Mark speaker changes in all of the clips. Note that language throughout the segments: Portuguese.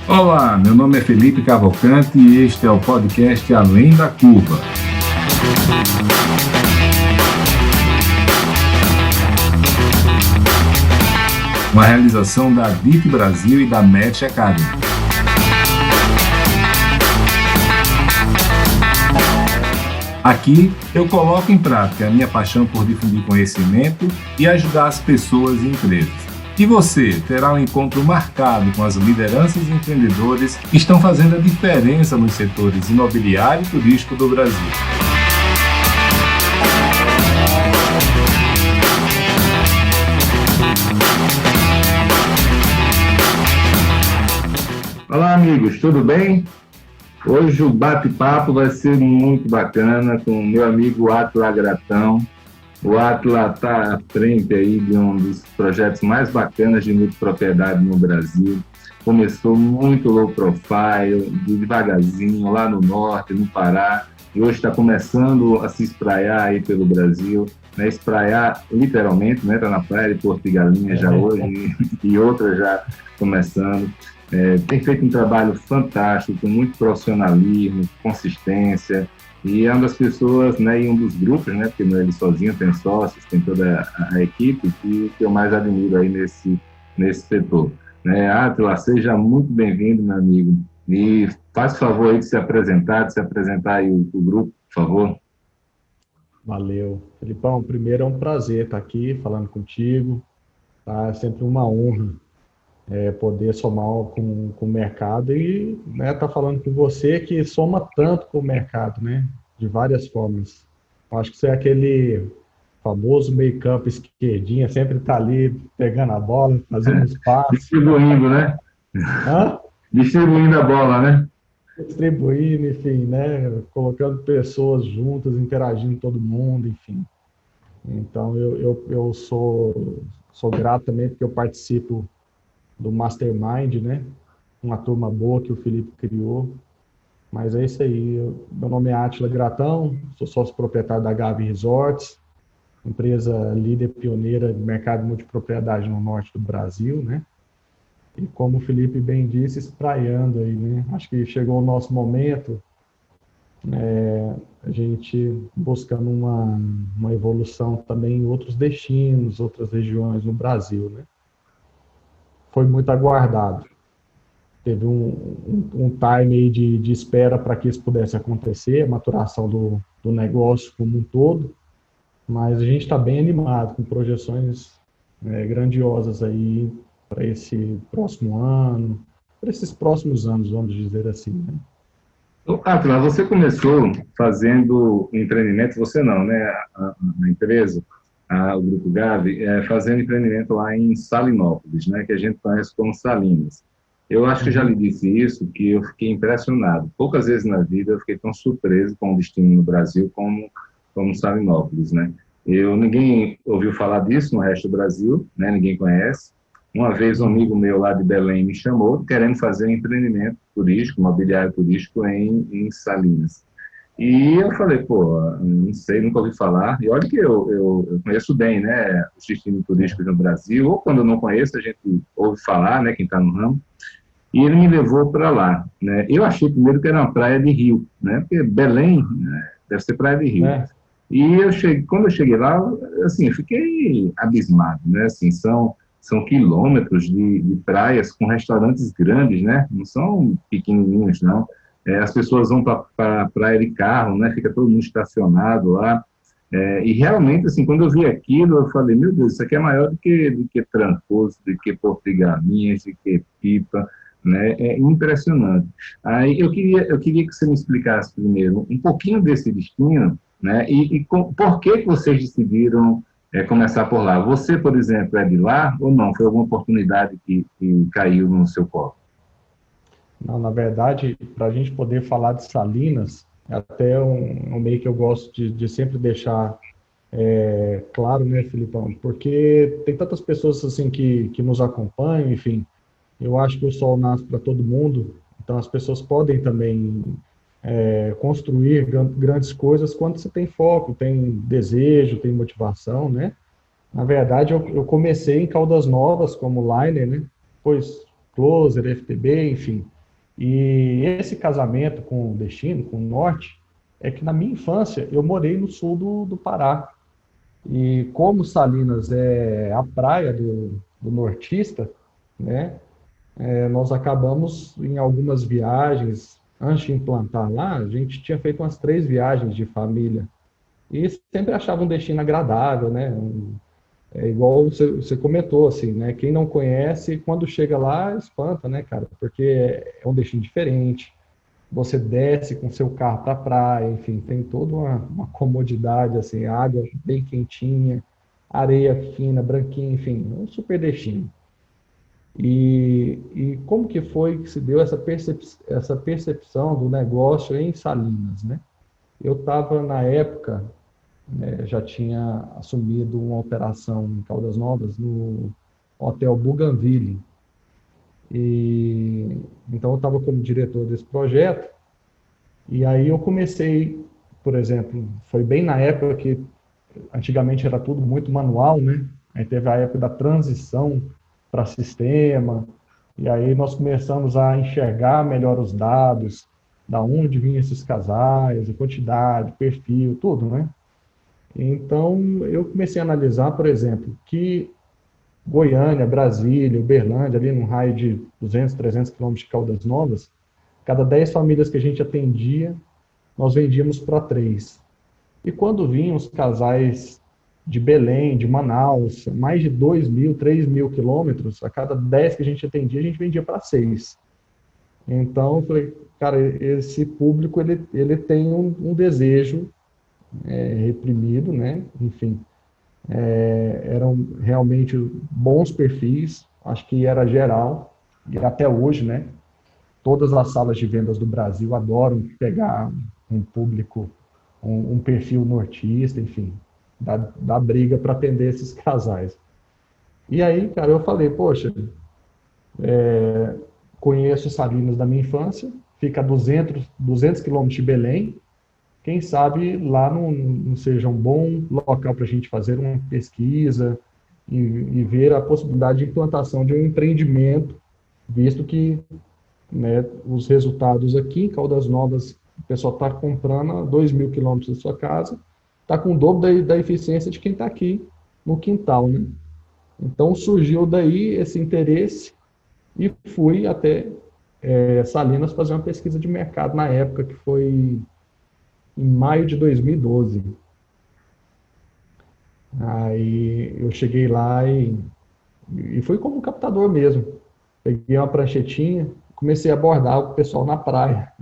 Speaker 1: Olá, meu nome é Felipe Cavalcante e este é o podcast Além da Curva. Uma realização da DIT Brasil e da Match Academy. Aqui eu coloco em prática a minha paixão por difundir conhecimento e ajudar as pessoas e empresas. E você terá um encontro marcado com as lideranças e empreendedores que estão fazendo a diferença nos setores imobiliário e turístico do Brasil. Olá, amigos, tudo bem? Hoje o bate-papo vai ser muito bacana com o meu amigo Átila Gratão. O Átila está à frente aí de um dos projetos mais bacanas de multipropriedade no Brasil. Começou muito low profile, devagarzinho, lá no norte, no Pará, e hoje está começando a se espraiar aí pelo Brasil, né? Espraiar literalmente, né? Está na praia de Porto de Galinhas já hoje e outras já começando. Tem feito um trabalho fantástico, com muito profissionalismo, consistência, e é uma das pessoas, né, e um dos grupos, né, porque não é ele sozinho, tem sócios, tem toda a equipe, que eu mais admiro aí nesse setor. Átila, seja muito bem-vindo, meu amigo, e faz favor aí de se apresentar aí o grupo, por favor.
Speaker 2: Valeu. Felipão, primeiro é um prazer estar aqui falando contigo, tá? É sempre uma honra poder somar com o mercado e tá falando com você que soma tanto com o mercado, né? De várias formas. Eu acho que você é aquele famoso meio-campo esquerdinha, sempre está ali pegando a bola, fazendo os passos.
Speaker 1: Distribuindo, né?
Speaker 2: Hã?
Speaker 1: Distribuindo a bola, né?
Speaker 2: Distribuindo, enfim, né? Colocando pessoas juntas, interagindo com todo mundo, enfim. Então, eu sou grato também porque eu participo do Mastermind, né? Uma turma boa que o Felipe criou. Mas é isso aí. Meu nome é Átila Gratão, sou sócio proprietário da Gavi Resorts, empresa líder pioneira de mercado de multipropriedade no norte do Brasil, né? E como o Felipe bem disse, espraiando aí, né? Acho que chegou o nosso momento, a gente buscando uma evolução também em outros destinos, outras regiões no Brasil, né? Foi muito aguardado. Teve um time aí de espera para que isso pudesse acontecer, a maturação do negócio como um todo, mas a gente está bem animado, com projeções grandiosas aí para esse próximo ano, para esses próximos anos, vamos dizer assim, né?
Speaker 1: Átila, você começou fazendo empreendimento, você não, né? A empresa, o Grupo Gavi, fazendo empreendimento lá em Salinópolis, né? Que a gente conhece como Salinas. Eu acho que já lhe disse isso, que eu fiquei impressionado. Poucas vezes na vida eu fiquei tão surpreso com o destino no Brasil como Salinópolis, né? Ninguém ouviu falar disso no resto do Brasil, né? Ninguém conhece. Uma vez um amigo meu lá de Belém me chamou, querendo fazer um empreendimento turístico, imobiliário turístico em Salinas. E eu falei, pô, não sei, nunca ouvi falar. E olha que eu conheço bem, né, os destinos turísticos no Brasil, ou quando eu não conheço, a gente ouve falar, né, quem está no ramo. E ele me levou para lá, né. Eu achei primeiro que era uma praia de rio, né, porque Belém, né, deve ser praia de rio. E quando eu cheguei lá, assim, eu fiquei abismado, né, assim, são quilômetros de praias com restaurantes grandes, né, não são pequenininhos, não. As pessoas vão para a praia de carro, né, fica todo mundo estacionado lá. E realmente, assim, quando eu vi aquilo, eu falei, meu Deus, isso aqui é maior do que Trancoso, do que Porto de Galinhas, do que Pipa, né? É impressionante. Aí eu queria que você me explicasse primeiro um pouquinho desse destino, né? Por que vocês decidiram começar por lá? Você, por exemplo, é de lá ou não? Foi alguma oportunidade que caiu no seu colo?
Speaker 2: Não, na verdade, para a gente poder falar de Salinas, é até um meio que eu gosto de sempre deixar claro, né, Filipão? Porque tem tantas pessoas assim que nos acompanham, enfim. Eu acho que o sol nasce para todo mundo, então as pessoas podem também construir grandes coisas quando você tem foco, tem desejo, tem motivação, né? Na verdade, eu comecei em Caldas Novas como liner, né? Depois Closer, FTB, enfim. E esse casamento com o destino, com o norte, é que na minha infância eu morei no sul do Pará. E como Salinas é a praia do nortista, né, nós acabamos em algumas viagens, antes de implantar lá, a gente tinha feito umas 3 viagens de família. E sempre achava um destino agradável, né? É igual você comentou, assim, né? Quem não conhece, quando chega lá, espanta, né, cara? Porque é um destino diferente. Você desce com seu carro para a praia, enfim, tem toda uma comodidade, assim, água bem quentinha, areia fina, branquinha, enfim, um super destino. E como que foi que se deu essa percepção do negócio em Salinas, né? Eu estava, na época, já tinha assumido uma operação em Caldas Novas, no Hotel Bougainville. E, então, eu estava como diretor desse projeto, e aí eu comecei, por exemplo, foi bem na época que antigamente era tudo muito manual, né? Aí teve a época da transição para sistema, e aí nós começamos a enxergar melhor os dados, da onde vinham esses casais, a quantidade, perfil, tudo, né? Então, eu comecei a analisar, por exemplo, que Goiânia, Brasília, Uberlândia, ali num raio de 200, 300 quilômetros de Caldas Novas, cada 10 famílias que a gente atendia, nós vendíamos para 3. E quando vinham os casais de Belém, de Manaus, mais de 2.000, 3.000 quilômetros, a cada 10 que a gente atendia, a gente vendia para 6. Então, eu falei, cara, esse público, ele tem um desejo reprimido, né? Enfim, eram realmente bons perfis, acho que era geral, e até hoje, né? Todas as salas de vendas do Brasil adoram pegar um público, um perfil nortista, enfim, dá briga para atender esses casais. E aí, cara, eu falei, poxa, conheço Salinas da minha infância, fica a 200 quilômetros de Belém, quem sabe lá não seja um bom local para a gente fazer uma pesquisa e ver a possibilidade de implantação de um empreendimento, visto que, né, os resultados aqui em Caldas Novas, o pessoal está comprando a 2.000 quilômetros da sua casa, está com o dobro da eficiência de quem está aqui no quintal, né? Então surgiu daí esse interesse e fui até Salinas fazer uma pesquisa de mercado na época, que foi em maio de 2012. Aí eu cheguei lá e fui como captador mesmo. Peguei uma pranchetinha, comecei a abordar o pessoal na praia.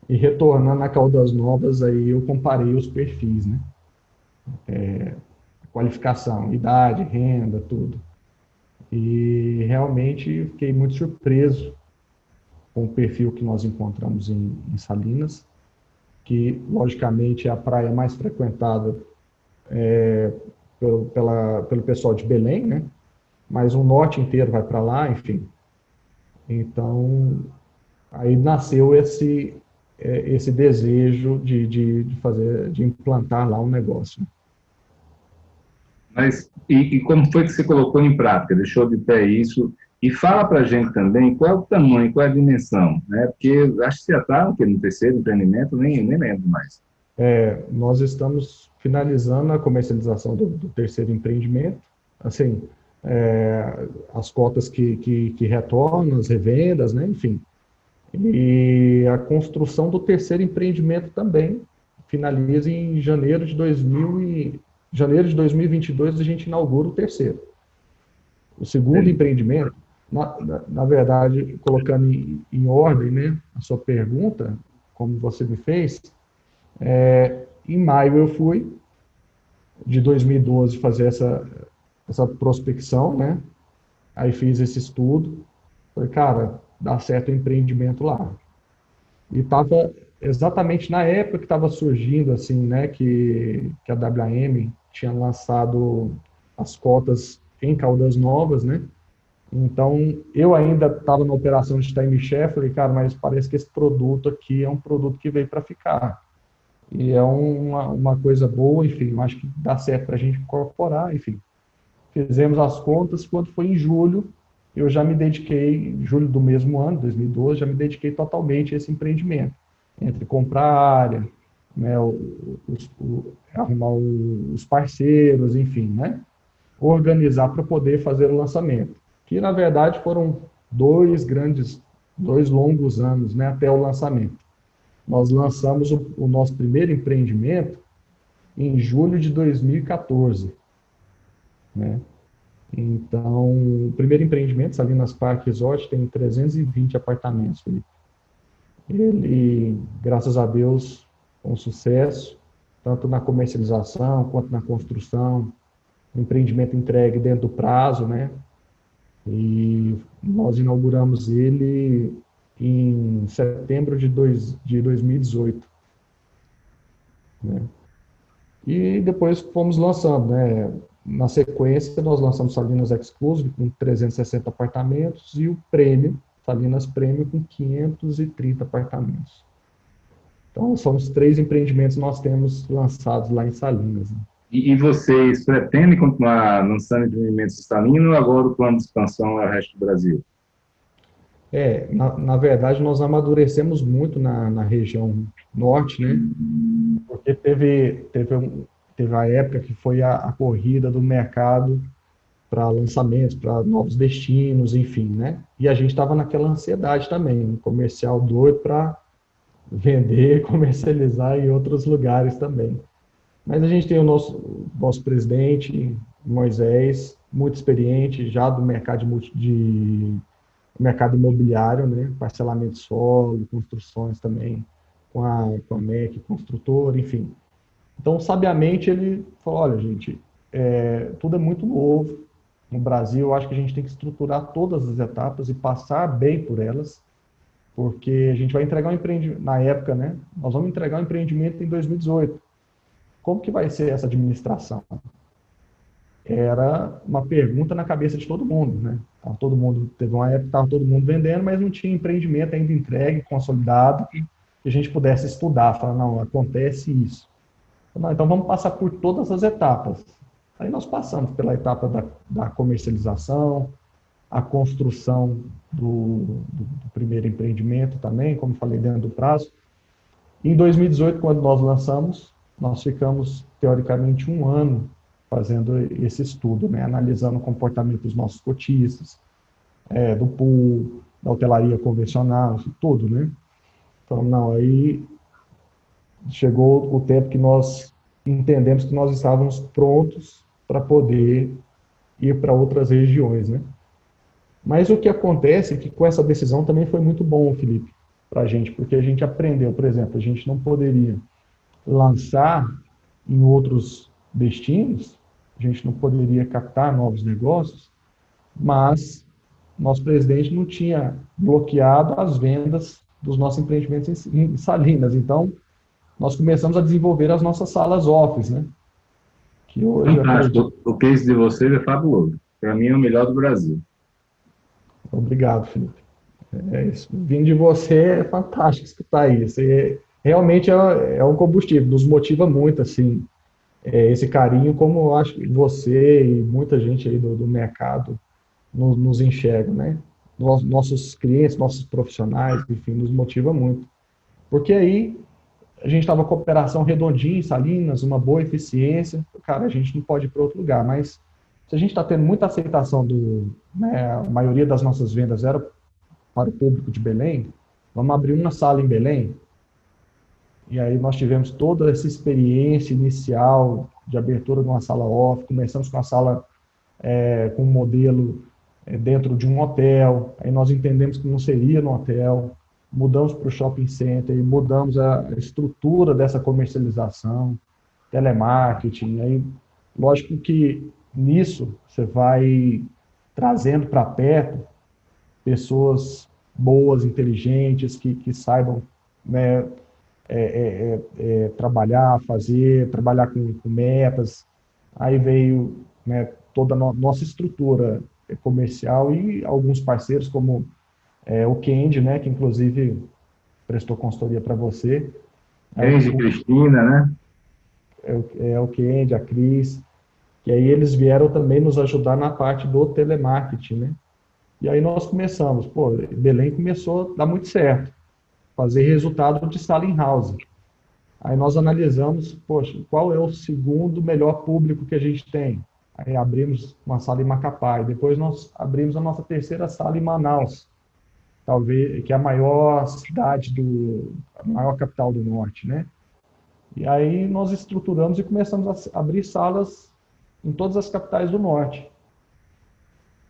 Speaker 2: E retornando a Caldas Novas, aí eu comparei os perfis, né? Qualificação, idade, renda, tudo. E realmente fiquei muito surpreso com o perfil que nós encontramos em Salinas, que logicamente é a praia mais frequentada pelo pessoal de Belém, né? Mas o norte inteiro vai para lá, enfim. Então, aí nasceu esse desejo de implantar lá um negócio.
Speaker 1: Mas, e como foi que você colocou em prática? Deixou de pé isso? E fala para a gente também qual é o tamanho, qual é a dimensão, né? Porque acho que você já está no terceiro empreendimento, nem lembro mais.
Speaker 2: Nós estamos finalizando a comercialização do terceiro empreendimento. Assim, as cotas que retornam, as revendas, né? Enfim. E a construção do terceiro empreendimento também finaliza em janeiro de 2022, a gente inaugura o terceiro. O segundo empreendimento, na verdade, colocando em ordem, né, a sua pergunta, como você me fez, em maio eu fui, de 2012, fazer essa prospecção, né? Aí fiz esse estudo, falei, cara, dá certo o empreendimento lá. E estava exatamente na época que estava surgindo, assim, né, que a WM tinha lançado as cotas em Caldas Novas, né? Então, eu ainda estava na operação de time share, falei, cara, mas parece que esse produto aqui é um produto que veio para ficar. E é uma coisa boa, enfim, acho que dá certo para a gente incorporar, enfim. Fizemos as contas, quando foi em julho, eu já me dediquei, em julho do mesmo ano, 2012, já me dediquei totalmente a esse empreendimento, entre comprar área, né, arrumar os parceiros, enfim, né, organizar para poder fazer o lançamento, que na verdade foram dois longos anos, né, até o lançamento. Nós lançamos o nosso primeiro empreendimento em julho de 2014, né? Então, o primeiro empreendimento, Salinas Park Resort, tem 320 apartamentos, Felipe. Ele, graças a Deus, com sucesso, tanto na comercialização quanto na construção, empreendimento entregue dentro do prazo, né? E nós inauguramos ele em setembro de 2018, né? E depois fomos lançando, né? Na sequência, nós lançamos Salinas Exclusive com 360 apartamentos e o Prêmio, Salinas Prêmio, com 530 apartamentos. Então, são os 3 empreendimentos que nós temos lançados lá em Salinas, né?
Speaker 1: E vocês pretendem continuar lançando empreendimentos em Salinas ou agora o plano de expansão é o resto do Brasil?
Speaker 2: Na verdade, nós amadurecemos muito na região norte, né? Porque teve a época que foi a corrida do mercado para lançamentos, para novos destinos, enfim, né? E a gente estava naquela ansiedade também, um comercial doido para vender, comercializar em outros lugares também. Mas a gente tem o nosso presidente, Moisés, muito experiente, já do mercado imobiliário, né? Parcelamento de solo, construções também, com a MEC, construtora, enfim. Então, sabiamente, ele falou, olha, gente, tudo é muito novo. No Brasil, eu acho que a gente tem que estruturar todas as etapas e passar bem por elas, porque a gente vai entregar um empreendimento, na época, né? Nós vamos entregar um empreendimento em 2018. Como que vai ser essa administração? Era uma pergunta na cabeça de todo mundo, né? Todo mundo, teve uma época que estava todo mundo vendendo, mas não tinha empreendimento ainda entregue, consolidado, que a gente pudesse estudar, falar, não, acontece isso. Não, então vamos passar por todas as etapas. Aí nós passamos pela etapa da comercialização, a construção do primeiro empreendimento também, como falei, dentro do prazo. Em 2018, quando nós lançamos, nós ficamos, teoricamente, um ano fazendo esse estudo, né? Analisando o comportamento dos nossos cotistas, do pool, da hotelaria convencional, tudo, né? Então, não, aí chegou o tempo que nós entendemos que nós estávamos prontos para poder ir para outras regiões, né? Mas o que acontece é que com essa decisão também foi muito bom, Felipe, para a gente, porque a gente aprendeu, por exemplo, a gente não poderia lançar em outros destinos, a gente não poderia captar novos negócios, mas nosso presidente não tinha bloqueado as vendas dos nossos empreendimentos em Salinas. Então, nós começamos a desenvolver as nossas salas office, né? Que hoje eu
Speaker 1: Fantástico.
Speaker 2: acredito.
Speaker 1: O case de vocês é fabuloso. Para mim é o melhor do Brasil.
Speaker 2: Obrigado, Felipe. Isso. Vindo de você é fantástico escutar isso. E realmente é um combustível, nos motiva muito, assim, esse carinho, como eu acho que você e muita gente aí do mercado nos enxerga, né? Nossos clientes, nossos profissionais, enfim, nos motiva muito. Porque aí a gente estava com a operação redondinha em Salinas, uma boa eficiência, cara, a gente não pode ir para outro lugar, mas se a gente está tendo muita aceitação né, a maioria das nossas vendas era para o público de Belém, vamos abrir uma sala em Belém, e aí nós tivemos toda essa experiência inicial de abertura de uma sala off, começamos com a sala com um modelo dentro de um hotel, aí nós entendemos que não seria no hotel, mudamos para o shopping center, e mudamos a estrutura dessa comercialização, telemarketing, aí lógico que nisso você vai trazendo para perto pessoas boas, inteligentes, que saibam, né, trabalhar com metas. Aí veio, né, toda a nossa estrutura comercial e alguns parceiros, como o Kendi, né, que inclusive prestou consultoria para você.
Speaker 1: Kenji, Cristina, né?
Speaker 2: O Kendi, a Cris, que aí eles vieram também nos ajudar na parte do telemarketing, né? E aí nós começamos, pô, Belém começou a dar muito certo, fazer resultado de sala in-house. Aí nós analisamos, poxa, qual é o segundo melhor público que a gente tem? Aí abrimos uma sala em Macapá, e depois nós abrimos a nossa terceira sala em Manaus, talvez, que é a maior cidade a maior capital do norte, né? E aí nós estruturamos e começamos a abrir salas em todas as capitais do norte.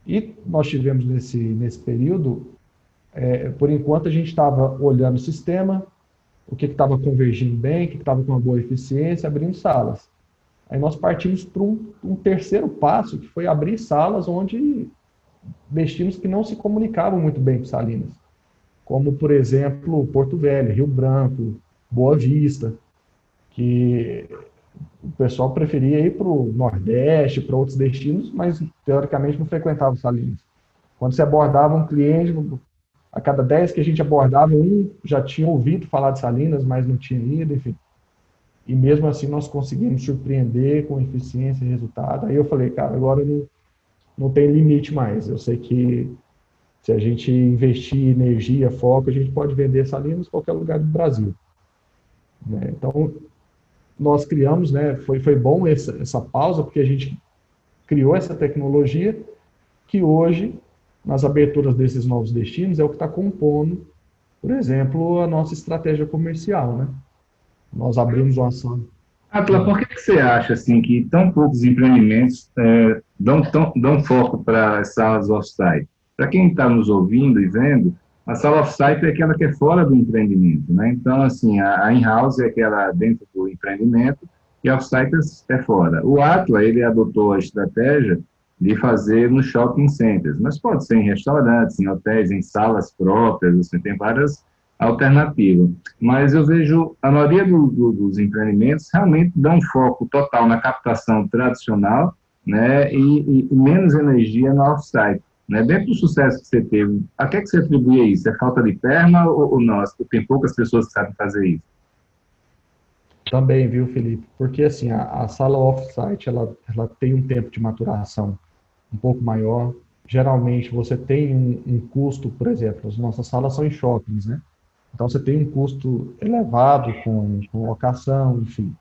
Speaker 2: E nós tivemos nesse período, por enquanto a gente estava olhando o sistema, o que estava convergindo bem, o que estava com uma boa eficiência, abrindo salas. Aí nós partimos para um terceiro passo, que foi abrir salas onde destinos que não se comunicavam muito bem com Salinas, como, por exemplo, Porto Velho, Rio Branco, Boa Vista, que o pessoal preferia ir para o Nordeste, para outros destinos, mas teoricamente não frequentava Salinas. Quando você abordava um cliente, a cada 10 que a gente abordava, um já tinha ouvido falar de Salinas, mas não tinha ido, enfim. E mesmo assim nós conseguimos surpreender com eficiência e resultado. Aí eu falei, cara, agora não tem limite mais. Eu sei que se a gente investir energia, foco, a gente pode vender Salinas em qualquer lugar do Brasil. Né? Então, nós criamos, né, foi bom essa pausa, porque a gente criou essa tecnologia que hoje, nas aberturas desses novos destinos, é o que está compondo, por exemplo, a nossa estratégia comercial. Né? Nós abrimos uma ação.
Speaker 1: Atila, por que você acha assim, que tão poucos empreendimentos dão foco para as salas off-site? Para quem está nos ouvindo e vendo, a sala off-site é aquela que é fora do empreendimento, né? Então, assim, a in-house é aquela dentro do empreendimento e a off-site é fora. O Atila, ele adotou a estratégia de fazer nos shopping centers, mas pode ser em restaurantes, em hotéis, em salas próprias, assim, tem várias alternativas. Mas eu vejo a maioria dos empreendimentos realmente dão um foco total na captação tradicional, né, e menos energia no off-site. Né? Dentro do sucesso que você teve, a que você atribui a isso? É falta de perna ou não? Tem poucas pessoas que sabem fazer isso?
Speaker 2: Também, viu, Felipe? Porque assim, a sala off-site, ela tem um tempo de maturação um pouco maior. Geralmente você tem um custo, por exemplo, as nossas salas são em shoppings, né? Então você tem um custo elevado com locação, enfim.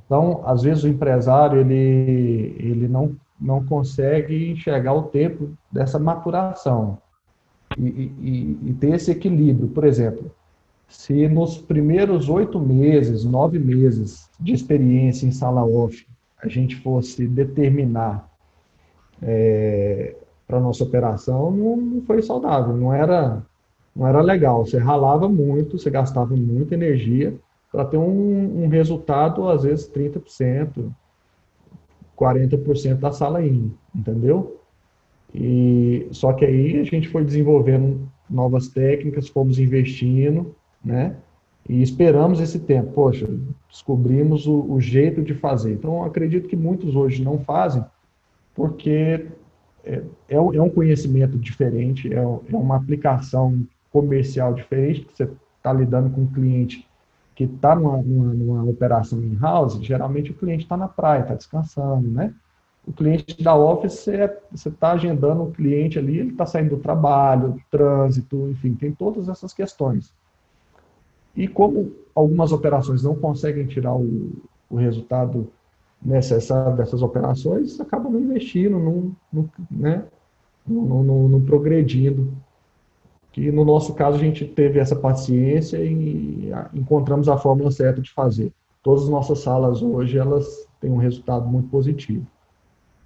Speaker 2: Então, às vezes o empresário ele não consegue enxergar o tempo dessa maturação e ter esse equilíbrio. Por exemplo, se nos primeiros 8 meses, 9 meses de experiência em sala off, a gente fosse determinar para a nossa operação, não foi saudável, não era legal. Você ralava muito, você gastava muita energia para ter um resultado, às vezes 30%, 40% da sala indo, entendeu? E só que aí a gente foi desenvolvendo novas técnicas, fomos investindo, né? E esperamos esse tempo. Poxa, descobrimos o jeito de fazer. Então, acredito que muitos hoje não fazem, porque é um conhecimento diferente, é uma aplicação comercial diferente, que você está lidando com um cliente que está numa operação in-house, geralmente o cliente está na praia, está descansando, né? O cliente da office, você está agendando o cliente ali, ele está saindo do trabalho, trânsito, enfim, tem todas essas questões. E como algumas operações não conseguem tirar o resultado necessário dessas operações, acaba não investindo, né, não progredindo. Que no nosso caso a gente teve essa paciência e encontramos a fórmula certa de fazer. Todas as nossas salas hoje, elas têm um resultado muito positivo.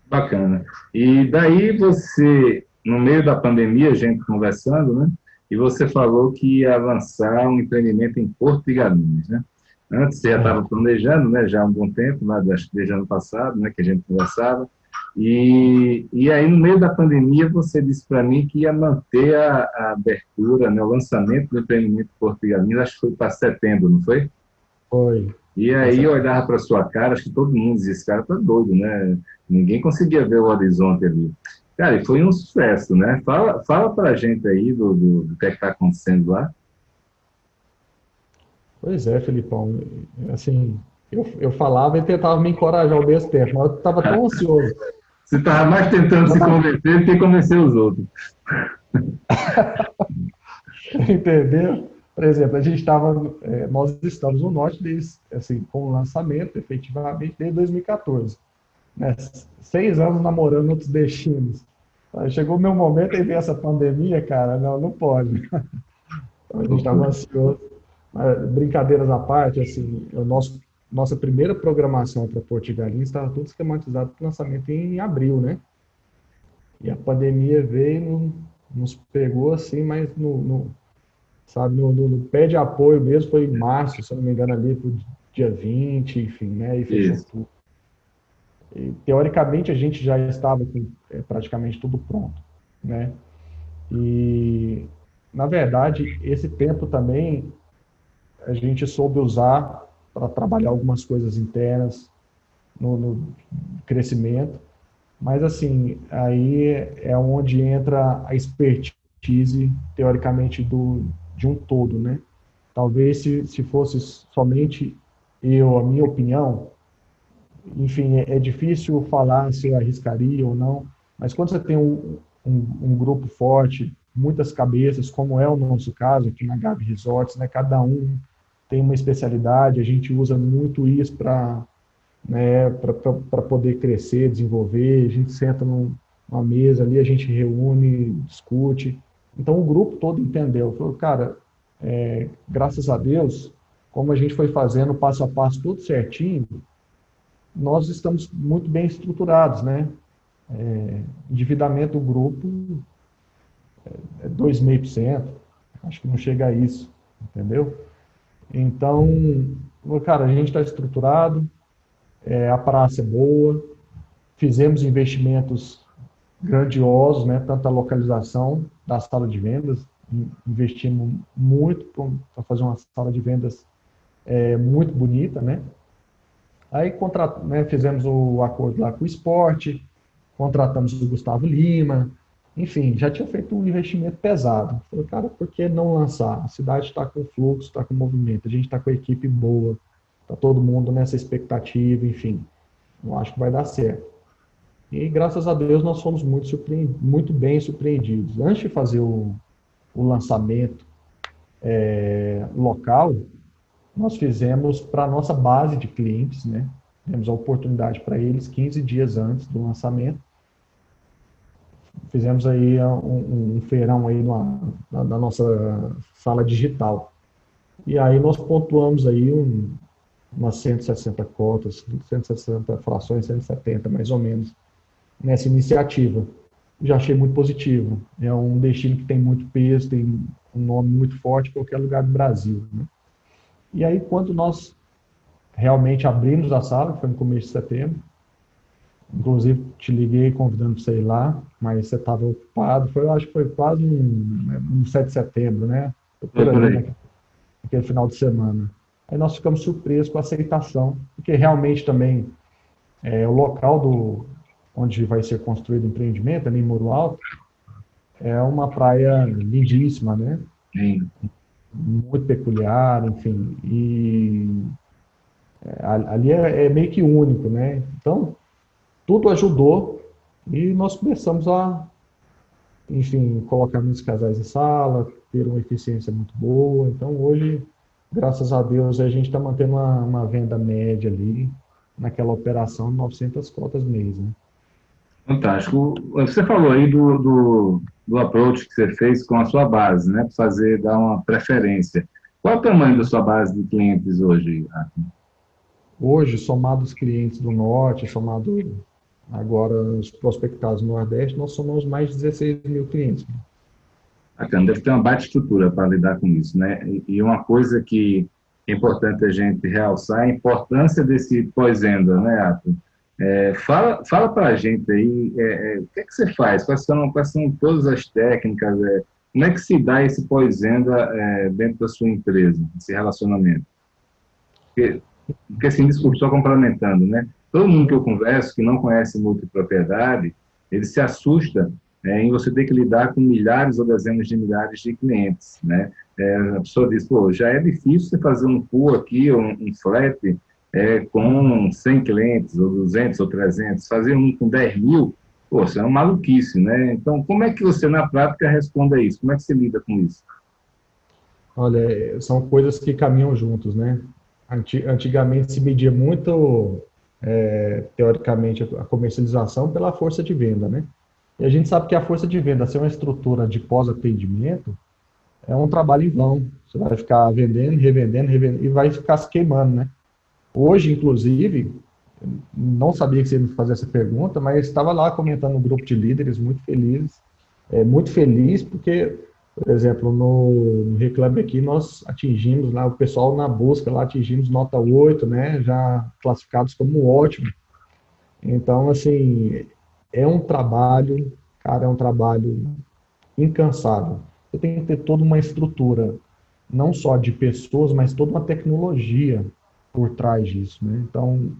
Speaker 1: Bacana. E daí você, no meio da pandemia, a gente conversando, né? E você falou que ia avançar um empreendimento em Porto de Galinhas, né? Antes você já estava planejando, né? Já há um bom tempo, né? Desde ano passado, né? Que a gente conversava. E aí, no meio da pandemia, você disse para mim que ia manter a abertura, né? O lançamento do empreendimento Porto de Galinhas, acho que foi para setembro, não foi?
Speaker 2: Foi.
Speaker 1: E aí eu olhava para sua cara, acho que todo mundo dizia, esse cara tá doido, né? Ninguém conseguia ver o horizonte ali. Cara, e foi um sucesso, né? Fala para a gente aí do que é que está acontecendo lá.
Speaker 2: Pois é, Felipão. Assim, eu falava e tentava me encorajar ao mesmo tempo, mas eu estava tão ansioso
Speaker 1: Você estava mais tentando se convencer do que convencer os outros.
Speaker 2: Entendeu? Por exemplo, nós estamos no norte assim, com o lançamento, efetivamente, desde 2014. Né? 6 anos namorando outros destinos. Aí chegou o meu momento e veio essa pandemia, cara, não pode. Então, a gente estava ansioso. Mas, brincadeiras à parte, assim, nossa primeira programação para Porto de Galinhas estava tudo esquematizado para o lançamento em abril, né? E a pandemia veio, nos pegou assim, mas sabe, no pé de apoio mesmo, foi em março, se eu não me engano, ali pro dia 20, enfim, né? E fechou
Speaker 1: Isso.
Speaker 2: tudo. E, teoricamente, a gente já estava com praticamente tudo pronto, né? E, na verdade, esse tempo também a gente soube usar para trabalhar algumas coisas internas no crescimento, mas assim, aí é onde entra a expertise, teoricamente, de um todo, né? Talvez se fosse somente a minha opinião, enfim, é difícil falar se eu arriscaria ou não, mas quando você tem um grupo forte, muitas cabeças, como é o nosso caso aqui na Gabi Resorts, né? Cada um tem uma especialidade, a gente usa muito isso para, né, para poder crescer, desenvolver, a gente senta numa mesa ali, a gente reúne, discute. Então o grupo todo entendeu, falou, cara, graças a Deus, como a gente foi fazendo passo a passo tudo certinho, nós estamos muito bem estruturados, né? Endividamento do grupo é 2,5%, acho que não chega a isso, entendeu? Então, cara, a gente está estruturado, a praça é boa, fizemos investimentos grandiosos, né? Tanto a localização da sala de vendas, investimos muito para fazer uma sala de vendas muito bonita, né? Aí né, fizemos o acordo lá com o esporte, contratamos o Gustavo Lima, enfim, já tinha feito um investimento pesado. Falei, cara, por que não lançar? A cidade está com fluxo, está com movimento, a gente está com a equipe boa, está todo mundo nessa expectativa, enfim, eu acho que vai dar certo. E graças a Deus nós fomos muito bem surpreendidos. Antes de fazer o lançamento local, nós fizemos para a nossa base de clientes, né? Temos a oportunidade para eles 15 dias antes do lançamento. Fizemos aí um feirão aí na nossa sala digital. E aí nós pontuamos aí umas 160 cotas, 160 frações, 170 mais ou menos, nessa iniciativa. Já achei muito positivo. É um destino que tem muito peso, tem um nome muito forte em qualquer lugar do Brasil, né? E aí, quando nós realmente abrimos a sala, que foi no começo de setembro, inclusive te liguei convidando para você ir lá, mas você estava ocupado, eu acho que foi quase um 7 de setembro, né? Por ali, naquele final de semana. Aí nós ficamos surpresos com a aceitação, porque realmente também o local onde vai ser construído o empreendimento, ali em Muro Alto, é uma praia lindíssima, né?
Speaker 1: Sim.
Speaker 2: Muito peculiar, enfim, e ali é meio que único, né? Então, tudo ajudou e nós começamos a, enfim, colocar muitos casais em sala, ter uma eficiência muito boa. Então, hoje, graças a Deus, a gente está mantendo uma venda média ali, naquela operação, 900 cotas mês, né?
Speaker 1: Fantástico. Você falou aí do approach que você fez com a sua base, né? Para dar uma preferência. Qual é o tamanho da sua base de clientes hoje, Arthur?
Speaker 2: Hoje, somado os clientes do Norte, somado agora os prospectados no Nordeste, nós somos mais de 16 mil clientes.
Speaker 1: Bacana, deve ter uma baita estrutura para lidar com isso, né? E uma coisa que é importante a gente realçar é a importância desse pós-venda, né, Arthur? Fala para a gente aí, o que é que você faz? Quais são todas as técnicas? Como é que se dá esse pós-venda dentro da sua empresa, esse relacionamento? Porque assim, desculpa, só complementando, né? Todo mundo que eu converso, que não conhece multipropriedade, ele se assusta em você ter que lidar com milhares ou dezenas de milhares de clientes, né? A pessoa diz, pô, já é difícil você fazer um pool aqui, ou um flat, com 100 clientes, ou 200, ou 300, fazer um com 10 mil, Pô, isso é uma maluquice, né? Então, como é que você, na prática, responde a isso? Como é que você lida com isso?
Speaker 2: Olha, são coisas que caminham juntos, né? Antigamente se media muito, teoricamente, a comercialização pela força de venda, né? E a gente sabe que a força de venda, ser uma estrutura de pós-atendimento, é um trabalho em vão. Você vai ficar vendendo, revendendo, revendendo, e vai ficar se queimando, né? Hoje, inclusive, não sabia que você ia me fazer essa pergunta, mas estava lá comentando no grupo de líderes, muito felizes, muito feliz porque, por exemplo, no Reclame Aqui, nós atingimos lá, o pessoal na busca lá, atingimos nota 8, né, já classificados como ótimo. Então, assim, é um trabalho, cara, é um trabalho incansável. Você tem que ter toda uma estrutura, não só de pessoas, mas toda uma tecnologia por trás disso, né? Então,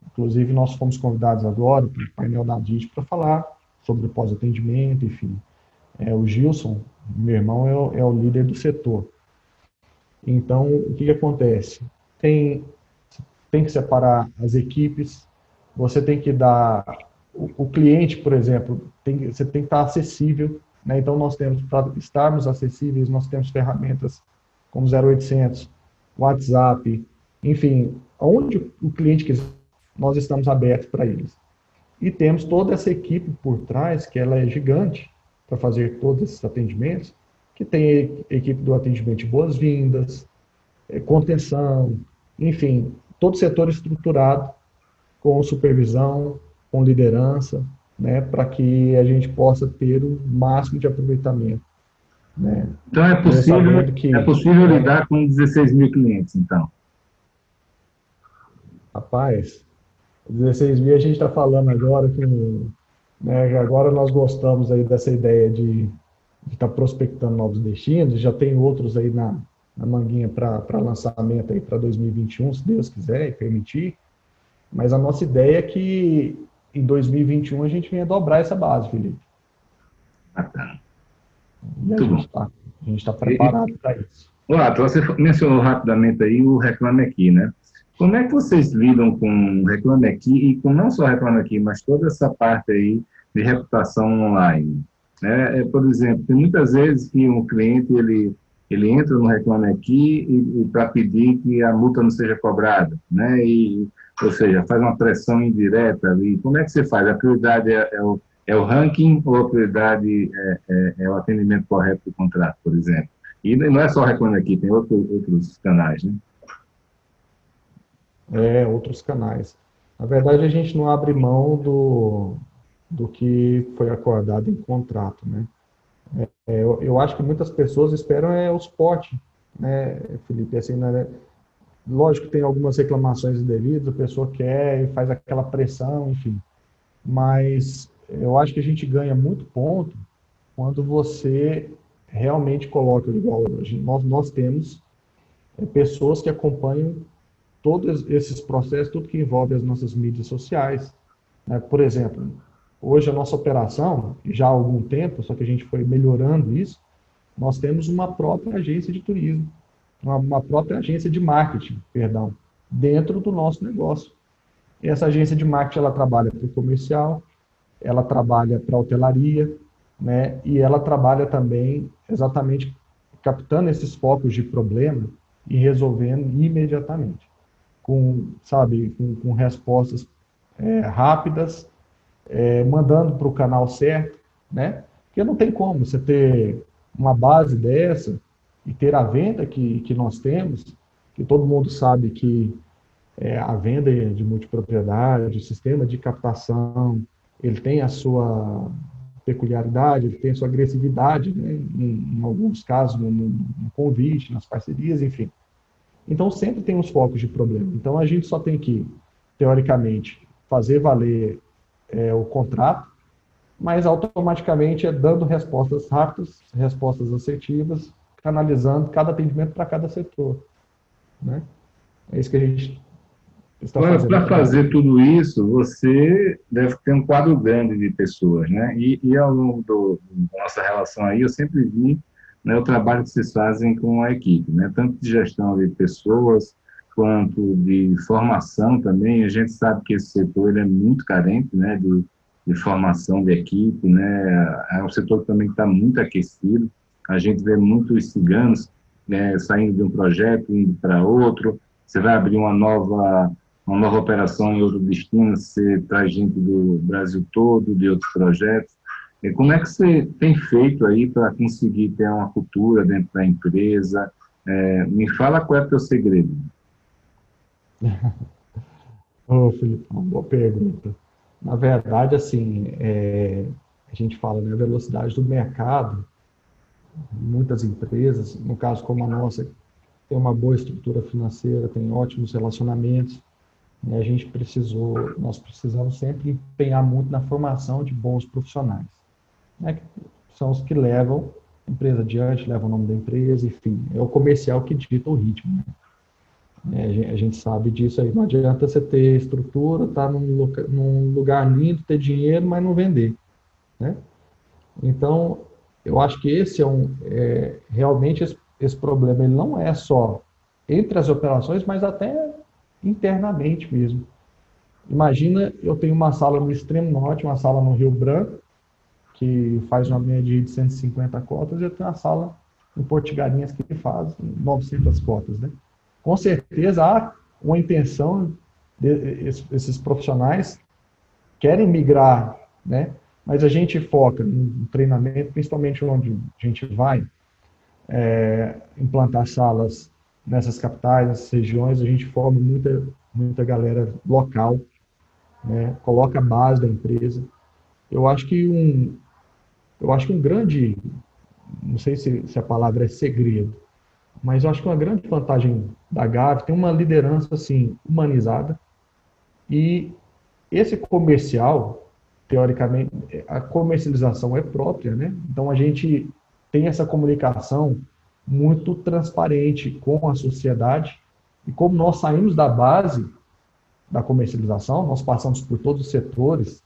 Speaker 2: inclusive, nós fomos convidados agora para o painel da DIT para falar sobre o pós-atendimento, enfim. O Gilson, meu irmão, é o líder do setor. Então, o que acontece? Tem, tem que separar as equipes, você tem que dar. O cliente, por exemplo, você tem que estar acessível. Né? Então, nós temos, para estarmos acessíveis, nós temos ferramentas como 0800, WhatsApp, enfim, onde o cliente quiser, nós estamos abertos para eles. E temos toda essa equipe por trás, que ela é gigante, para fazer todos esses atendimentos, que tem a equipe do atendimento de boas-vindas, contenção, enfim, todo setor estruturado com supervisão, com liderança, né, para que a gente possa ter o máximo de aproveitamento. Né?
Speaker 1: Então,
Speaker 2: Sabendo
Speaker 1: é
Speaker 2: que,
Speaker 1: possível lidar com 16 mil clientes, então.
Speaker 2: rapaz, 16 mil a gente está falando agora com, né, agora nós gostamos aí dessa ideia de estar prospectando novos destinos, já tem outros aí na manguinha para lançamento aí para 2021, se Deus quiser e permitir, mas a nossa ideia é que em 2021 a gente venha dobrar essa base, Felipe.
Speaker 1: Bacana.
Speaker 2: E
Speaker 1: Muito bom.
Speaker 2: a gente está
Speaker 1: E,
Speaker 2: preparado para isso.
Speaker 1: Olá, você mencionou rapidamente aí o Reclame Aqui, né? Como é que vocês lidam com o Reclame Aqui e com não só o Reclame Aqui, mas toda essa parte aí de reputação online? Né? Por exemplo, tem muitas vezes que um cliente ele entra no Reclame Aqui e para pedir que a multa não seja cobrada, né? Ou seja, faz uma pressão indireta ali. Como é que você faz? A prioridade é o ranking ou a prioridade é o atendimento correto do contrato, por exemplo? E não é só Reclame Aqui, tem outros canais, né?
Speaker 2: Outros canais. Na verdade, a gente não abre mão do que foi acordado em contrato, né? Eu acho que muitas pessoas esperam o suporte, né, Felipe? Assim, né? Lógico que tem algumas reclamações indevidas, a pessoa quer e faz aquela pressão, enfim. Mas eu acho que a gente ganha muito ponto quando você realmente coloca, igual hoje, nós temos pessoas que acompanham todos esses processos, tudo que envolve as nossas mídias sociais. Né? Por exemplo, hoje a nossa operação, já há algum tempo, só que a gente foi melhorando isso, nós temos uma própria agência de turismo, uma própria agência de marketing, perdão, dentro do nosso negócio. E essa agência de marketing, ela trabalha para o comercial, ela trabalha para a hotelaria, né? E ela trabalha também exatamente captando esses focos de problema e resolvendo imediatamente, com respostas rápidas, mandando para o canal certo, né? Porque não tem como você ter uma base dessa e ter a venda que nós temos, que todo mundo sabe que a venda de multipropriedade, o sistema de captação, ele tem a sua peculiaridade, ele tem a sua agressividade, né? Em alguns casos, no convite, nas parcerias, enfim. Então, sempre tem uns focos de problema. Então, a gente só tem que, teoricamente, fazer valer o contrato, mas automaticamente dando respostas rápidas, respostas assertivas, canalizando cada atendimento para cada setor. Né? É isso que a gente está
Speaker 1: Agora,
Speaker 2: fazendo
Speaker 1: para
Speaker 2: aqui na
Speaker 1: fazer
Speaker 2: Reclame.
Speaker 1: tudo isso, você deve ter um quadro grande de pessoas, né? E ao longo da nossa relação aí, eu sempre vi, né, o trabalho que vocês fazem com a equipe, né? Tanto de gestão de pessoas, quanto de formação também. A gente sabe que esse setor ele é muito carente, né, de formação de equipe, né? É um setor que também está muito aquecido. A gente vê muitos ciganos, né, saindo de um projeto, indo para outro. Você vai abrir uma nova operação em outro destino, você traz gente do Brasil todo, de outros projetos. E como é que você tem feito aí para conseguir ter uma cultura dentro da empresa? Me fala qual é o teu segredo.
Speaker 2: Ô, Felipe, uma boa pergunta. Na verdade, assim, a gente fala, né, a velocidade do mercado, muitas empresas, no caso como a nossa, tem uma boa estrutura financeira, tem ótimos relacionamentos, né, nós precisamos sempre empenhar muito na formação de bons profissionais, né, que são os que levam a empresa adiante, levam o nome da empresa, enfim, é o comercial que dita o ritmo, né? A gente sabe disso aí. Não adianta você ter estrutura, estar num lugar lindo, ter dinheiro, mas não vender, né? Então, eu acho que realmente esse problema ele não é só entre as operações, mas até internamente mesmo. Imagina, eu tenho uma sala no extremo norte, uma sala no Rio Branco, que faz uma média de 150 cotas, e eu tenho uma sala em Porto de Galinhas que faz 900 cotas, né? Com certeza há uma intenção esses profissionais querem migrar, né? Mas a gente foca no treinamento, principalmente onde a gente vai implantar salas nessas capitais, nessas regiões, a gente forma muita galera local, né? Coloca a base da empresa. Eu acho que um grande, não sei se a palavra é segredo, mas eu acho que uma grande vantagem da Gavi tem uma liderança assim humanizada e esse comercial, teoricamente, a comercialização é própria, né? Então a gente tem essa comunicação muito transparente com a sociedade e como nós saímos da base da comercialização, nós passamos por todos os setores,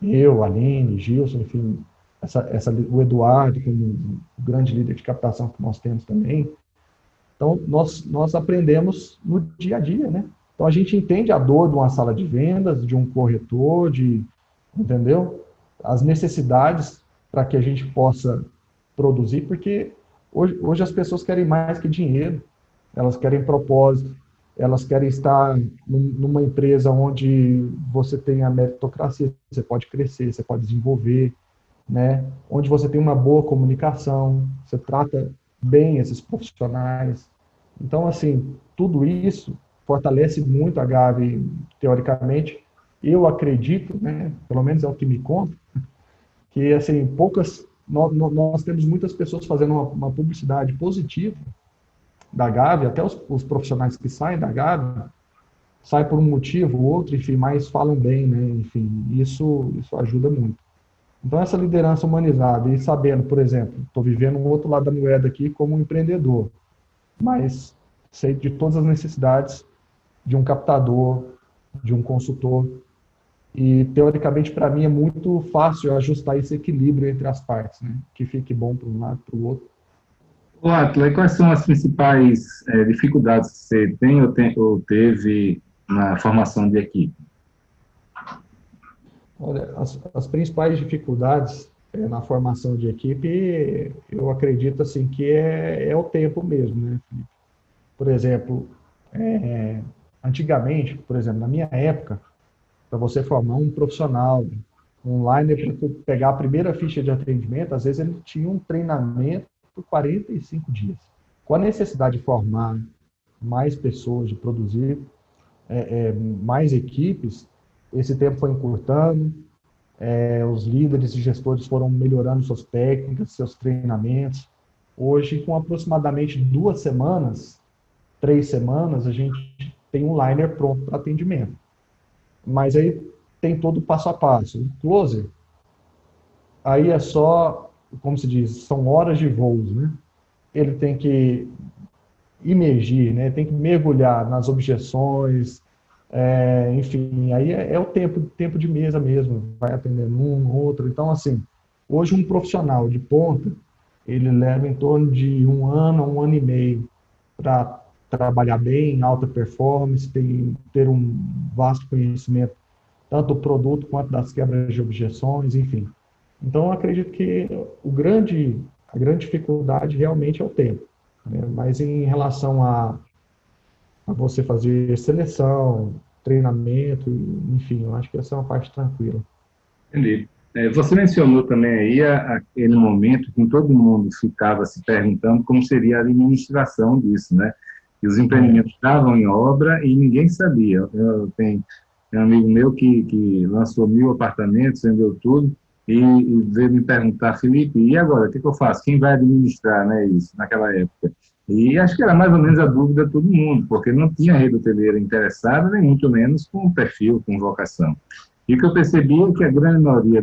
Speaker 2: eu, Aline, Gilson, enfim, o Eduardo, como um grande líder de captação que nós temos também. Então, nós aprendemos no dia a dia, né? Então, a gente entende a dor de uma sala de vendas, de um corretor, entendeu? As necessidades para que a gente possa produzir, porque hoje as pessoas querem mais que dinheiro, elas querem propósito, elas querem estar numa empresa onde você tem a meritocracia, você pode crescer, você pode desenvolver, né? Onde você tem uma boa comunicação, você trata bem esses profissionais. Então, assim, tudo isso fortalece muito a Gavi, teoricamente. Eu acredito, né, pelo menos é o que me conta, que, assim, nós temos muitas pessoas fazendo uma publicidade positiva da Gavi, até os profissionais que saem da Gavi, saem por um motivo ou outro, enfim, mas falam bem, né, enfim, isso ajuda muito. Então, essa liderança humanizada e sabendo, por exemplo, estou vivendo um outro lado da moeda aqui como um empreendedor, mas sei de todas as necessidades de um captador, de um consultor, e teoricamente para mim é muito fácil ajustar esse equilíbrio entre as partes, né? Que fique bom para um lado, para o outro.
Speaker 1: Ô, Atila, e quais são as principais dificuldades que você tem ou teve na formação de equipe?
Speaker 2: Olha, as principais dificuldades na formação de equipe, eu acredito assim que é o tempo mesmo, né, Felipe? Por exemplo, antigamente, por exemplo, na minha época, para você formar um profissional online, para pegar a primeira ficha de atendimento, às vezes ele tinha um treinamento por 45 dias. Com a necessidade de formar mais pessoas, de produzir mais equipes, esse tempo foi encurtando, os líderes e gestores foram melhorando suas técnicas, seus treinamentos. Hoje, com aproximadamente 2 semanas, 3 semanas, a gente tem um liner pronto para atendimento. Mas aí tem todo o passo a passo. O closer, aí é só, como se diz, são horas de voos, né? Ele tem que imergir, né? Tem que mergulhar nas objeções, enfim, aí é o tempo de mesa mesmo, vai atendendo um, outro. Então, assim, hoje um profissional de ponta, ele leva em torno de 1 ano, 1 ano e meio para trabalhar bem, em alta performance, ter um vasto conhecimento tanto do produto quanto das quebras de objeções, enfim. Então, eu acredito que a grande dificuldade realmente é o tempo, né? Mas em relação a você fazer seleção, treinamento, enfim, eu acho que essa é uma parte tranquila.
Speaker 1: Entendi. Você mencionou também aí aquele momento que todo mundo ficava se perguntando como seria a administração disso, né? E os
Speaker 2: É,
Speaker 1: empreendimentos estavam em obra e ninguém sabia. Tem um amigo meu que lançou 1.000 apartamentos, vendeu tudo, e veio me perguntar, Felipe, e agora, o que eu faço? Quem vai administrar, né, isso, naquela época? E acho que era mais ou menos a dúvida de todo mundo, porque não tinha rede hoteleira interessada, nem muito menos com perfil, com vocação. E o que eu percebi é que a grande maioria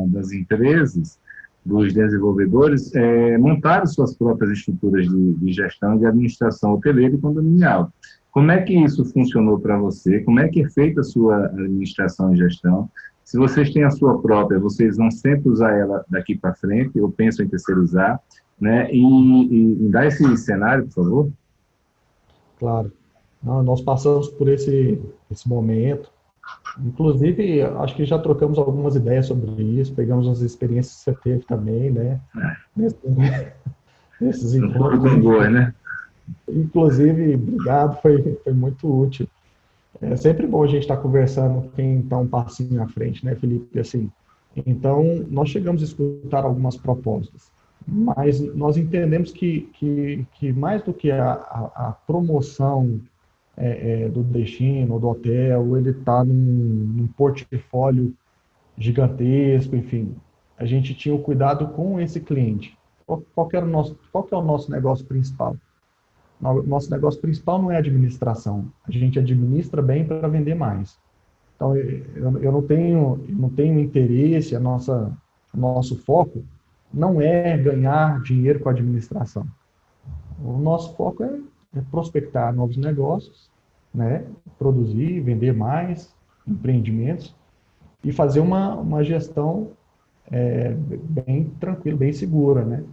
Speaker 1: das empresas, dos desenvolvedores, montaram suas próprias estruturas de gestão e de administração hoteleira e condominial. Como é que isso funcionou para você? Como é que é feita a sua administração e gestão? Se vocês têm a sua própria, vocês vão sempre usar ela daqui para frente, ou pensam em terceirizar, né? E dá esse cenário, por favor.
Speaker 2: claro. Não, nós passamos por esse momento. Inclusive, acho que já trocamos algumas ideias sobre isso, pegamos as experiências que você teve também, né? Nesse- Nesses
Speaker 1: Não foram
Speaker 2: encontros,
Speaker 1: tão
Speaker 2: enfim.
Speaker 1: boas, né?
Speaker 2: Inclusive, obrigado, foi muito útil. É sempre bom a gente estar conversando quem está um passinho à frente, né, Felipe? Assim, então, nós chegamos a escutar algumas propostas, mas nós entendemos que mais do que a promoção do destino, do hotel, ele está num portfólio gigantesco, enfim, a gente tinha o cuidado com esse cliente. Qual que é o nosso negócio principal? Nosso negócio principal não é administração. A gente administra bem para vender mais. Então, eu não tenho interesse, o nosso foco não é ganhar dinheiro com a administração. O nosso foco é prospectar novos negócios, né? Produzir, vender mais empreendimentos e fazer uma gestão bem tranquila, bem segura, né?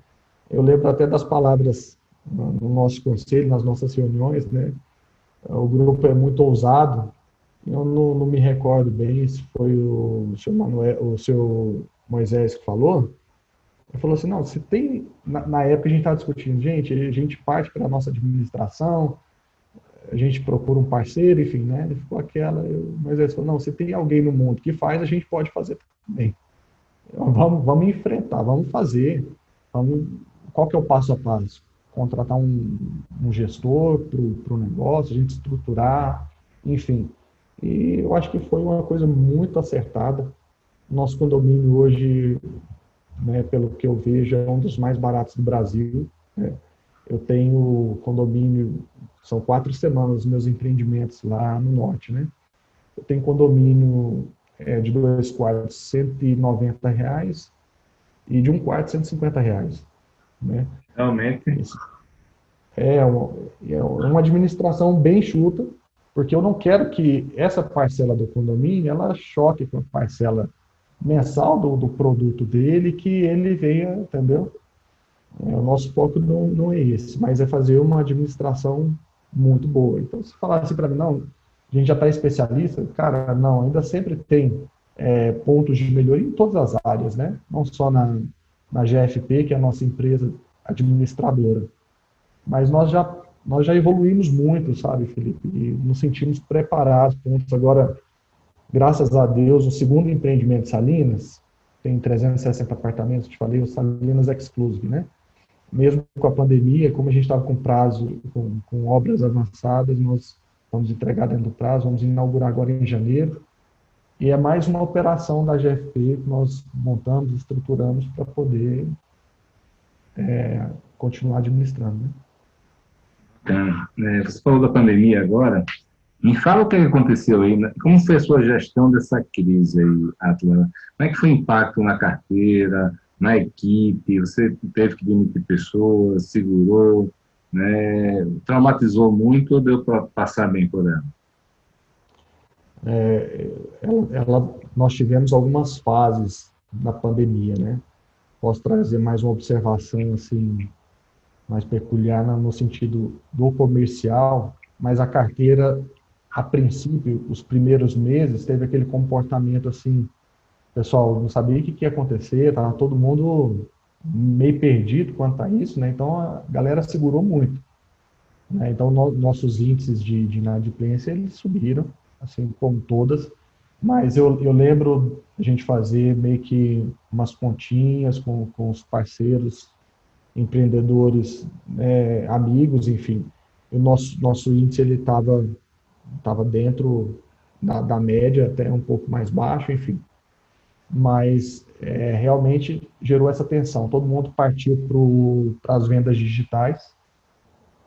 Speaker 2: Eu lembro até das palavras no nosso conselho, nas nossas reuniões, né? O grupo é muito ousado. Eu não me recordo bem se foi o seu Manuel, o seu Moisés que falou. Ele falou assim, não, se tem, na época a gente estava discutindo, gente, a gente parte para a nossa administração, a gente procura um parceiro, enfim, né? Ele ficou aquela, Moisés falou, não, se tem alguém no mundo que faz, a gente pode fazer também. Então, vamos enfrentar, vamos fazer, vamos, qual que é o passo a passo? Contratar um gestor para o negócio, a gente estruturar, enfim. E eu acho que foi uma coisa muito acertada. Nosso condomínio hoje, né, pelo que eu vejo, é um dos mais baratos do Brasil, né? Eu tenho condomínio, são 4 semanas os meus empreendimentos lá no norte, né? Eu tenho condomínio de 2 quartos, R$ 190, e de um quarto, R$ 150, né?
Speaker 1: Realmente.
Speaker 2: Esse é uma administração bem chuta, porque eu não quero que essa parcela do condomínio ela choque com a parcela mensal do produto dele, que ele venha, entendeu? O nosso foco não é esse, mas é fazer uma administração muito boa. Então, se falar assim para mim, não, a gente já está especialista, cara, não, ainda sempre tem pontos de melhoria em todas as áreas, né? Não só na GFP, que é a nossa empresa administradora, mas nós já evoluímos muito, sabe, Felipe? E nos sentimos preparados. Pontos agora, graças a Deus, o segundo empreendimento de Salinas, tem 360 apartamentos, te falei, o Salinas Exclusive, né? Mesmo com a pandemia, como a gente estava com prazo, com obras avançadas, nós vamos entregar dentro do prazo, vamos inaugurar agora em janeiro, e é mais uma operação da GFP que nós montamos, estruturamos para poder continuar administrando, né?
Speaker 1: Então, você falou da pandemia agora. Me fala o que aconteceu aí, né? Como foi a sua gestão dessa crise aí, Atlas? Como é que foi o impacto na carteira, na equipe? Você teve que demitir pessoas, segurou, né? Traumatizou muito ou deu para passar bem por ela?
Speaker 2: Nós tivemos algumas fases da pandemia, né? Posso trazer mais uma observação assim mais peculiar no sentido do comercial, mas a carteira a princípio, os primeiros meses, teve aquele comportamento assim, pessoal não sabia o que ia acontecer, estava todo mundo meio perdido quanto a isso, né? Então a galera segurou muito, né? Então nossos índices de inadimplência eles subiram, assim como todas, mas eu lembro a gente fazer meio que umas continhas com os parceiros, empreendedores, amigos, enfim. O nosso índice ele estava dentro da média, até um pouco mais baixo, enfim. Mas realmente gerou essa tensão. Todo mundo partiu para as vendas digitais.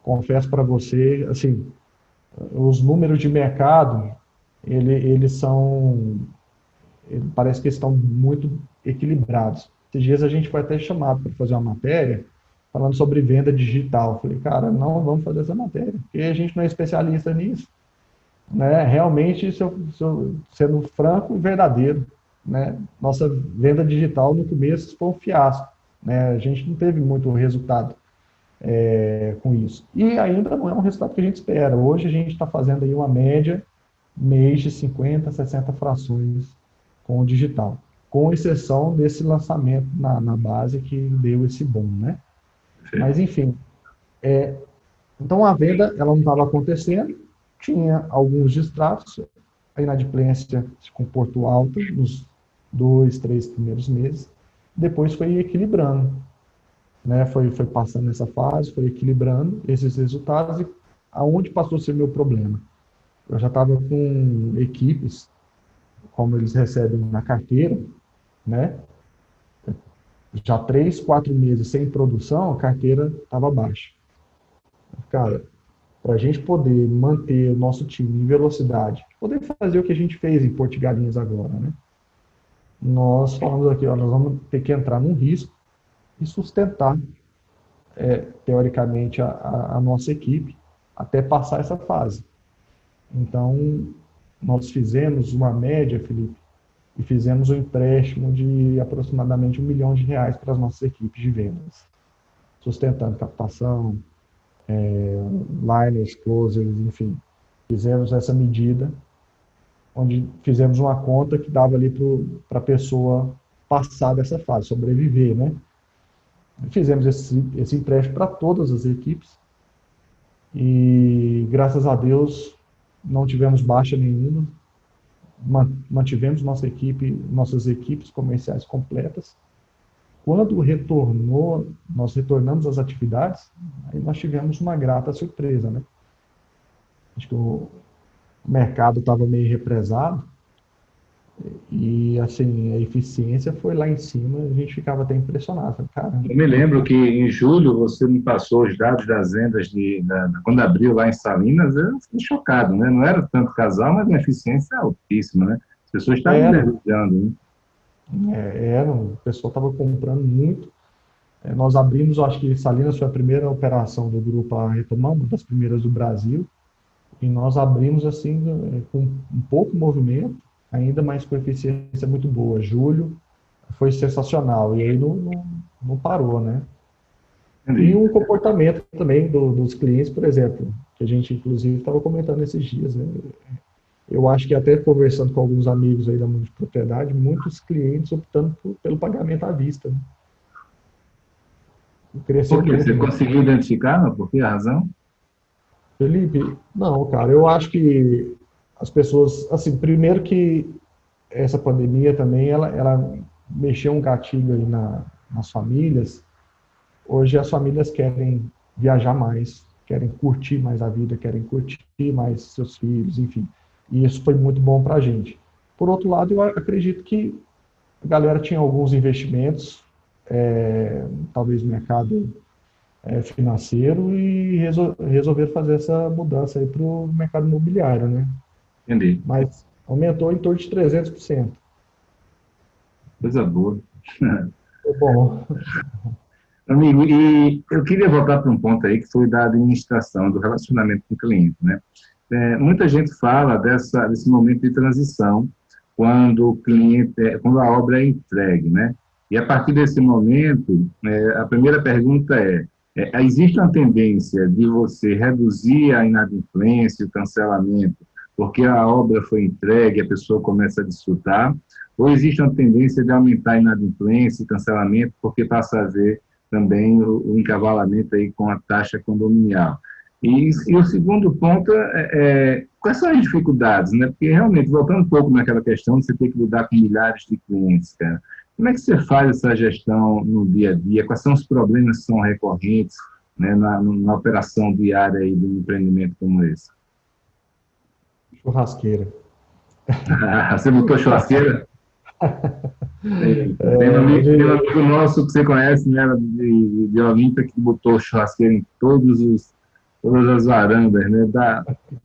Speaker 2: Confesso para você, assim, os números de mercado, eles são, parece que estão muito equilibrados. Esses dias a gente foi até chamado para fazer uma matéria falando sobre venda digital. Falei, cara, não vamos fazer essa matéria, porque a gente não é especialista nisso. Né? Realmente, sendo franco e verdadeiro, né? Nossa venda digital no começo foi um fiasco, né? A gente não teve muito resultado com isso. E ainda não é um resultado que a gente espera. Hoje a gente está fazendo aí uma média mês de 50, 60 frações com o digital, com exceção desse lançamento na base que deu esse boom, né?
Speaker 1: Sim.
Speaker 2: Mas, enfim, então a venda ela não estava acontecendo, tinha alguns distratos, a inadimplência se comportou alta nos 2, 3 primeiros meses, depois foi equilibrando, né? Foi passando essa fase, foi equilibrando esses resultados e aonde passou a ser meu problema? Eu já estava com equipes, como eles recebem na carteira, né? Já 3, 4 meses sem produção, a carteira estava baixa. Cara, para a gente poder manter o nosso time em velocidade, poder fazer o que a gente fez em Porto de Galinhas agora, né? Nós falamos aqui, ó, nós vamos ter que entrar num risco e sustentar, teoricamente, a nossa equipe até passar essa fase. Então, nós fizemos uma média, Felipe, e fizemos um empréstimo de aproximadamente R$ 1 milhão para as nossas equipes de vendas, sustentando captação, liners, closers, enfim. Fizemos essa medida, onde fizemos uma conta que dava ali para a pessoa passar dessa fase, sobreviver, né? Fizemos esse empréstimo para todas as equipes e, graças a Deus, não tivemos baixa nenhuma, mantivemos nossas equipes comerciais completas. Quando nós retornamos às atividades, aí nós tivemos uma grata surpresa, né? Acho que o mercado estava meio represado e, assim, a eficiência foi lá em cima, a gente ficava até impressionado. Caramba.
Speaker 1: Eu me lembro que em julho você me passou os dados das vendas quando abriu lá em Salinas, eu fiquei chocado, né? Não era tanto casal, mas a eficiência é altíssima, né? As pessoas estavam mergulhando, né?
Speaker 2: O pessoal estava comprando muito. Nós abrimos, acho que Salinas foi a primeira operação do grupo a retomar, uma das primeiras do Brasil, e nós abrimos assim com um pouco movimento, ainda mais com eficiência muito boa. Julho foi sensacional, e aí não parou, né?
Speaker 1: Entendi.
Speaker 2: E o comportamento também dos clientes, por exemplo, que a gente inclusive estava comentando esses dias, né? Eu acho que até conversando com alguns amigos aí da multipropriedade, muitos clientes optando pelo pagamento à vista, né? Cresceu
Speaker 1: Por quê?
Speaker 2: muito,
Speaker 1: Você
Speaker 2: né?
Speaker 1: conseguiu identificar, não? Por que a razão?
Speaker 2: Felipe, não, cara, eu acho que as pessoas, assim, primeiro que essa pandemia também, ela mexeu um gatilho aí nas famílias. Hoje as famílias querem viajar mais, querem curtir mais a vida, querem curtir mais seus filhos, enfim. E isso foi muito bom para a gente. Por outro lado, eu acredito que a galera tinha alguns investimentos, talvez no mercado financeiro, e resolveram fazer essa mudança aí para o mercado imobiliário, né?
Speaker 1: Entendi.
Speaker 2: Mas aumentou em torno de 300%.
Speaker 1: Coisa boa.
Speaker 2: Foi bom.
Speaker 1: Amigo, e eu queria voltar para um ponto aí que foi da administração, do relacionamento com o cliente, né? Muita gente fala desse momento de transição, quando o cliente, quando a obra é entregue, né? E a partir desse momento, a primeira pergunta existe uma tendência de você reduzir a inadimplência, o cancelamento, porque a obra foi entregue, a pessoa começa a desfrutar, ou existe uma tendência de aumentar a inadimplência e cancelamento, porque passa a haver também o encavalamento aí com a taxa condominial. E o segundo ponto quais são as dificuldades, né? Porque realmente, voltando um pouco naquela questão, você tem que lidar com milhares de clientes, cara. Como é que você faz essa gestão no dia a dia? Quais são os problemas que são recorrentes, né, na operação diária aí de um empreendimento como esse?
Speaker 2: Churrasqueira.
Speaker 1: Você botou churrasqueira? Tem um amigo nosso que você conhece, né, de Olímpia, que botou churrasqueira em todas as varandas, né?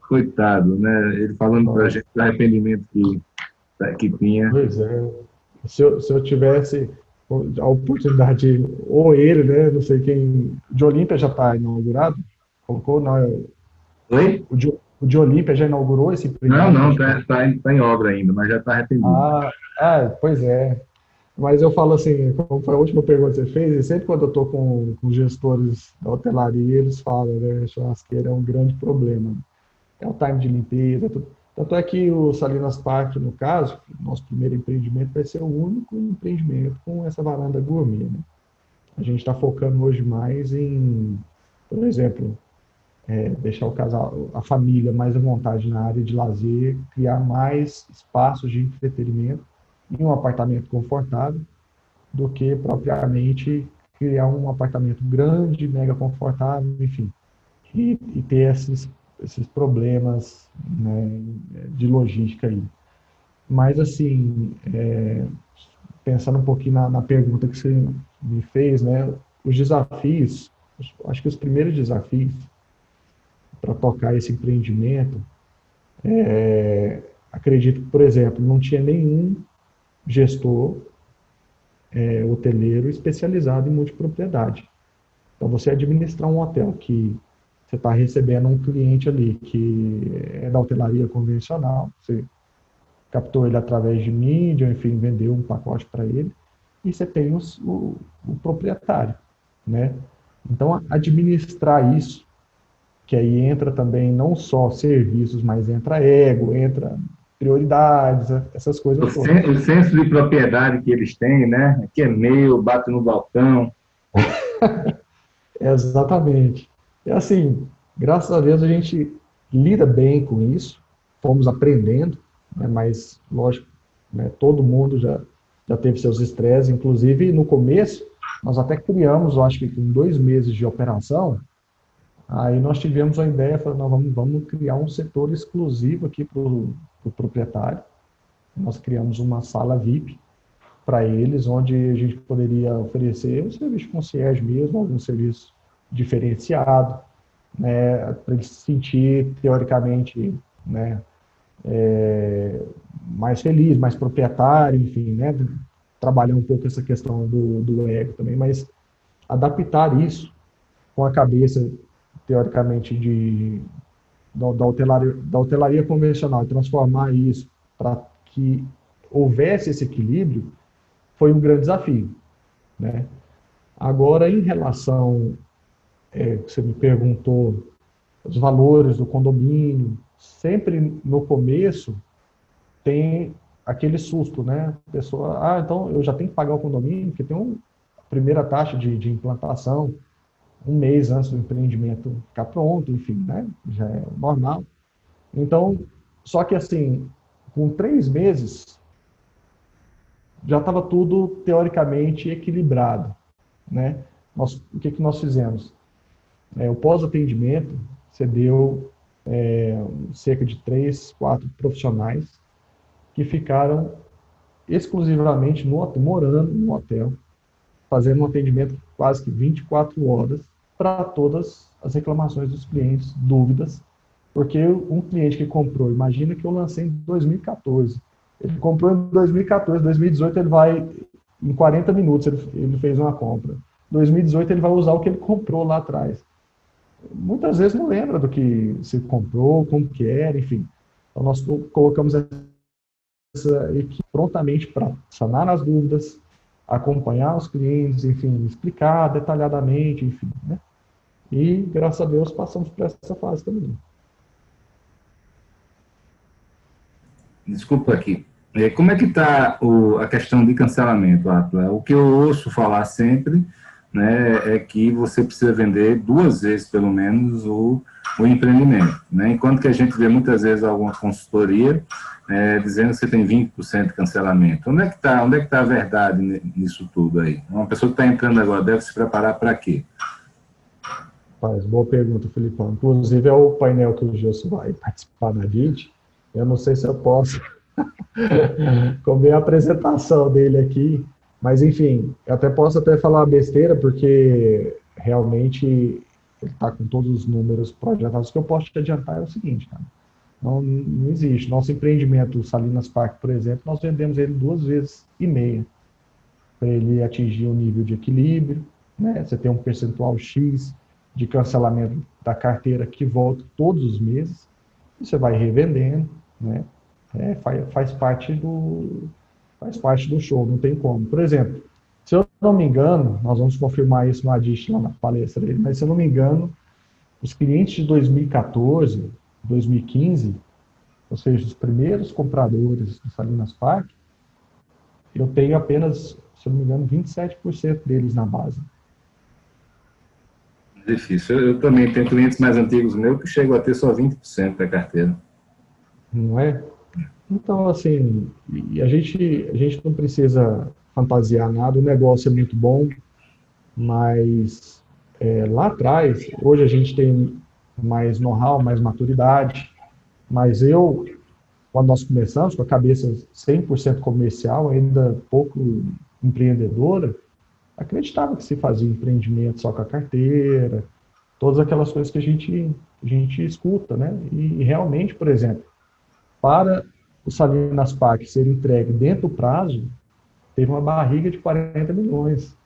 Speaker 1: Coitado, né? Ele falando para a gente do arrependimento que tinha.
Speaker 2: Pois é. Se eu tivesse a oportunidade, ou ele, né? Não sei quem. De Olímpia já está inaugurado? Colocou? Não,
Speaker 1: Oi?
Speaker 2: o de Olímpia já inaugurou esse
Speaker 1: Não,
Speaker 2: empreendimento?
Speaker 1: não, tá em obra ainda, mas já está arrependido.
Speaker 2: Pois é. Mas eu falo assim, como foi a última pergunta que você fez, e sempre quando eu estou com gestores da hotelaria, eles falam, né, churrasqueira é um grande problema. É o time de limpeza, tudo. Tanto é que o Salinas Park, no caso, nosso primeiro empreendimento, vai ser o único empreendimento com essa varanda gourmet, né? A gente está focando hoje mais em, por exemplo, deixar o casal, a família mais à vontade na área de lazer, criar mais espaços de entretenimento em um apartamento confortável, do que propriamente criar um apartamento grande, mega confortável, enfim, e ter esses problemas, né, de logística aí. Mas, assim, pensando um pouquinho na pergunta que você me fez, né, os desafios, acho que os primeiros desafios para tocar esse empreendimento, acredito que, por exemplo, não tinha nenhum gestor hoteleiro especializado em multipropriedade. Então, você administrar um hotel que você está recebendo um cliente ali que é da hotelaria convencional, você captou ele através de mídia, enfim, vendeu um pacote para ele, e você tem o proprietário, né? Então, administrar isso, que aí entra também não só serviços, mas entra ego, entra prioridades, essas coisas todas.
Speaker 1: O senso de propriedade que eles têm, né? Aqui é meu, bato no balcão.
Speaker 2: Exatamente. É assim, graças a Deus a gente lida bem com isso, fomos aprendendo, né, mas, lógico, né, todo mundo já teve seus estresses, inclusive no começo, nós até criamos, eu acho que com 2 meses de operação, aí nós tivemos a ideia, falando, não, vamos criar um setor exclusivo aqui para o proprietário, nós criamos uma sala VIP para eles, onde a gente poderia oferecer um serviço de concierge mesmo, algum serviço diferenciado, né, para ele se sentir, teoricamente, né, mais feliz, mais proprietário, enfim, né, trabalhar um pouco essa questão do ego também, mas adaptar isso com a cabeça, teoricamente, da hotelaria convencional, e transformar isso para que houvesse esse equilíbrio, foi um grande desafio, né? Agora, em relação, que você me perguntou, os valores do condomínio, sempre no começo tem aquele susto, né? A pessoa, então eu já tenho que pagar o condomínio, porque tem a primeira taxa de implantação, um mês antes do empreendimento ficar pronto, enfim, né? Já é normal. Então, só que assim, com 3 meses, já estava tudo teoricamente equilibrado, né? O que nós fizemos? O pós-atendimento cedeu cerca de 3, 4 profissionais que ficaram exclusivamente morando no hotel, fazendo um atendimento quase que 24 horas para todas as reclamações dos clientes, dúvidas, porque um cliente que comprou, imagina que eu lancei em 2014, ele comprou em 2014, 2018 ele vai, em 40 minutos ele fez uma compra. 2018 ele vai usar o que ele comprou lá atrás. Muitas vezes não lembra do que se comprou, como que era, enfim. Então nós colocamos essa equipe prontamente para sanar as dúvidas, acompanhar os clientes, enfim, explicar detalhadamente, enfim, né? E graças a Deus passamos por essa fase também.
Speaker 1: Desculpa aqui. Como é que está a questão de cancelamento, Atila? O que eu ouço falar sempre, né, é que você precisa vender 2 vezes, pelo menos, o empreendimento. Né? Enquanto que a gente vê muitas vezes alguma consultoria dizendo que você tem 20% de cancelamento. Onde é que tá a verdade nisso tudo aí? Uma pessoa que está entrando agora deve se preparar para quê?
Speaker 2: Boa pergunta, Filipão. Inclusive, é o painel que o Gilson vai participar na gente. Eu não sei se eu posso comer a apresentação dele aqui, mas, enfim, eu posso falar uma besteira, porque realmente ele está com todos os números projetados. O que eu posso te adiantar é o seguinte, cara. Não existe. Nosso empreendimento, Salinas Park, por exemplo, nós vendemos ele 2,5 vezes, para ele atingir um nível de equilíbrio, né? Você tem um percentual X de cancelamento da carteira que volta todos os meses, você vai revendendo, né? Faz parte do show, não tem como. Por exemplo, se eu não me engano, nós vamos confirmar isso no Adist lá na palestra dele, mas se eu não me engano, os clientes de 2014, 2015, ou seja, os primeiros compradores do Salinas Park, eu tenho apenas, se eu não me engano, 27% deles na base.
Speaker 1: Difícil. Eu também tenho clientes mais antigos meus que chegam a ter só 20% da carteira.
Speaker 2: Não é? Então, assim, a gente não precisa fantasiar nada, o negócio é muito bom, mas lá atrás, hoje a gente tem mais know-how, mais maturidade, mas quando nós começamos, com a cabeça 100% comercial, ainda pouco empreendedora, acreditava que se fazia empreendimento só com a carteira, todas aquelas coisas que a gente escuta, né? E realmente, por exemplo, para o Salinas Park ser entregue dentro do prazo, teve uma barriga de 40 milhões.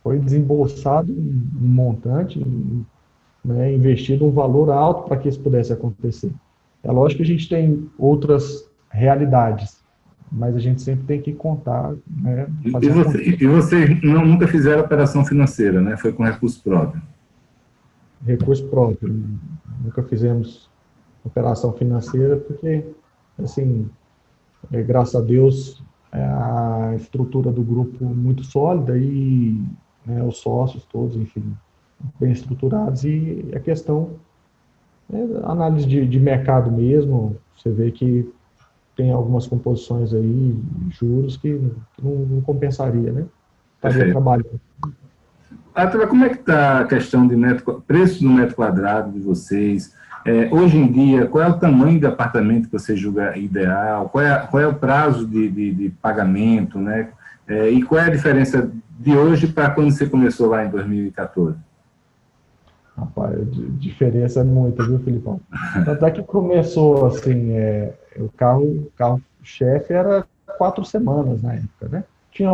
Speaker 2: Foi desembolsado um montante, né, investido um valor alto para que isso pudesse acontecer. É lógico que a gente tem outras realidades, mas a gente sempre tem que contar, né,
Speaker 1: E vocês nunca fizeram operação financeira, né? Foi com recurso próprio.
Speaker 2: Recurso próprio. Nunca fizemos operação financeira, porque, assim, graças a Deus, a estrutura do grupo muito sólida e, né, os sócios todos, enfim, bem estruturados, e a questão análise de mercado mesmo. Você vê que tem algumas composições aí, juros, que não compensaria, né? Estaria trabalhando.
Speaker 1: Atila, como é que está a questão de preço do metro quadrado de vocês? Hoje em dia, qual é o tamanho de apartamento que você julga ideal? Qual é o prazo de pagamento, né? E qual é a diferença de hoje para quando você começou lá em 2014?
Speaker 2: Rapaz, a diferença é muita, viu, Filipão? Tanto é que começou assim, o carro-chefe era 4 semanas na época, né? Tinha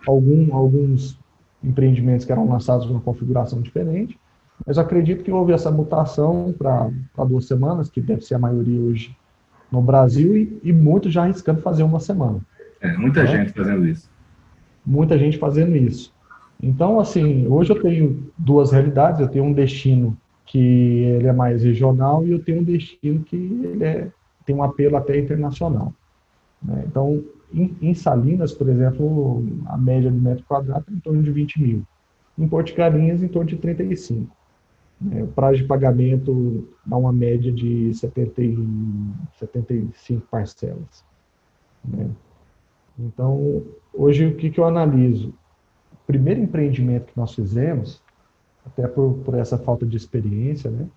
Speaker 2: alguns empreendimentos que eram lançados numa configuração diferente, mas eu acredito que houve essa mutação para 2 semanas, que deve ser a maioria hoje no Brasil, e muitos já arriscando fazer 1 semana.
Speaker 1: Muita gente fazendo isso.
Speaker 2: Muita gente fazendo isso. Então, assim, hoje eu tenho 2 realidades. Eu tenho um destino que ele é mais regional, e eu tenho um destino que ele tem um apelo até internacional, né? Então, em Salinas, por exemplo, a média de metro quadrado é em torno de 20 mil. Em Porto de Galinhas, em torno de 35. O prazo de pagamento dá uma média de 75 parcelas, né? Então, hoje, o que eu analiso? O primeiro empreendimento que nós fizemos, até por essa falta de experiência, né?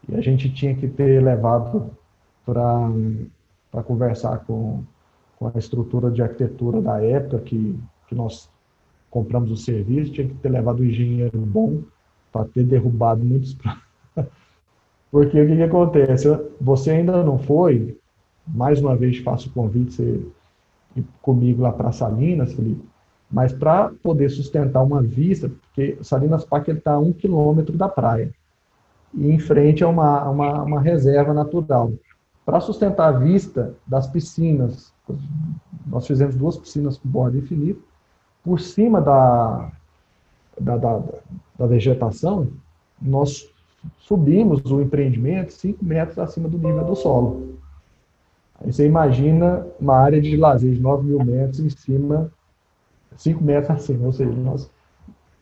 Speaker 2: E a gente tinha que ter levado para conversar com a estrutura de arquitetura da época que nós compramos o serviço, tinha que ter levado um engenheiro bom para ter derrubado muitos. Porque o que acontece? Você ainda não foi, mais uma vez faço o convite, você ir comigo lá para Salinas, Felipe, mas para poder sustentar uma vista, porque Salinas Park está a 1 quilômetro da praia, e em frente é uma reserva natural. Para sustentar a vista das piscinas, nós fizemos 2 piscinas com borda infinita, por cima da vegetação, nós subimos o empreendimento 5 metros acima do nível do solo. Aí você imagina uma área de lazer de 9 mil metros em cima, 5 metros acima, ou seja,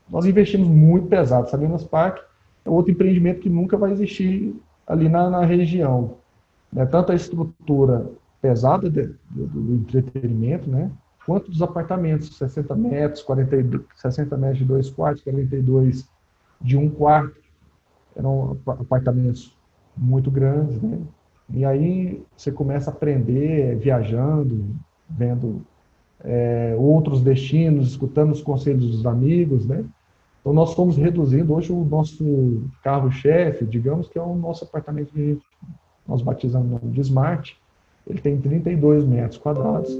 Speaker 2: nós investimos muito pesado. Salinas Park é outro empreendimento que nunca vai existir ali na região. Né? Tanto a estrutura pesada do entretenimento, né? Quanto dos apartamentos, 60 metros, 42, 60 metros de 2 quartos, 42 de 1 quarto. Eram apartamentos muito grandes, né? E aí você começa a aprender viajando, vendo outros destinos, escutando os conselhos dos amigos, né? Então nós fomos reduzindo. Hoje o nosso carro-chefe, digamos que é o nosso apartamento que nós batizamos de Smart, ele tem 32 metros quadrados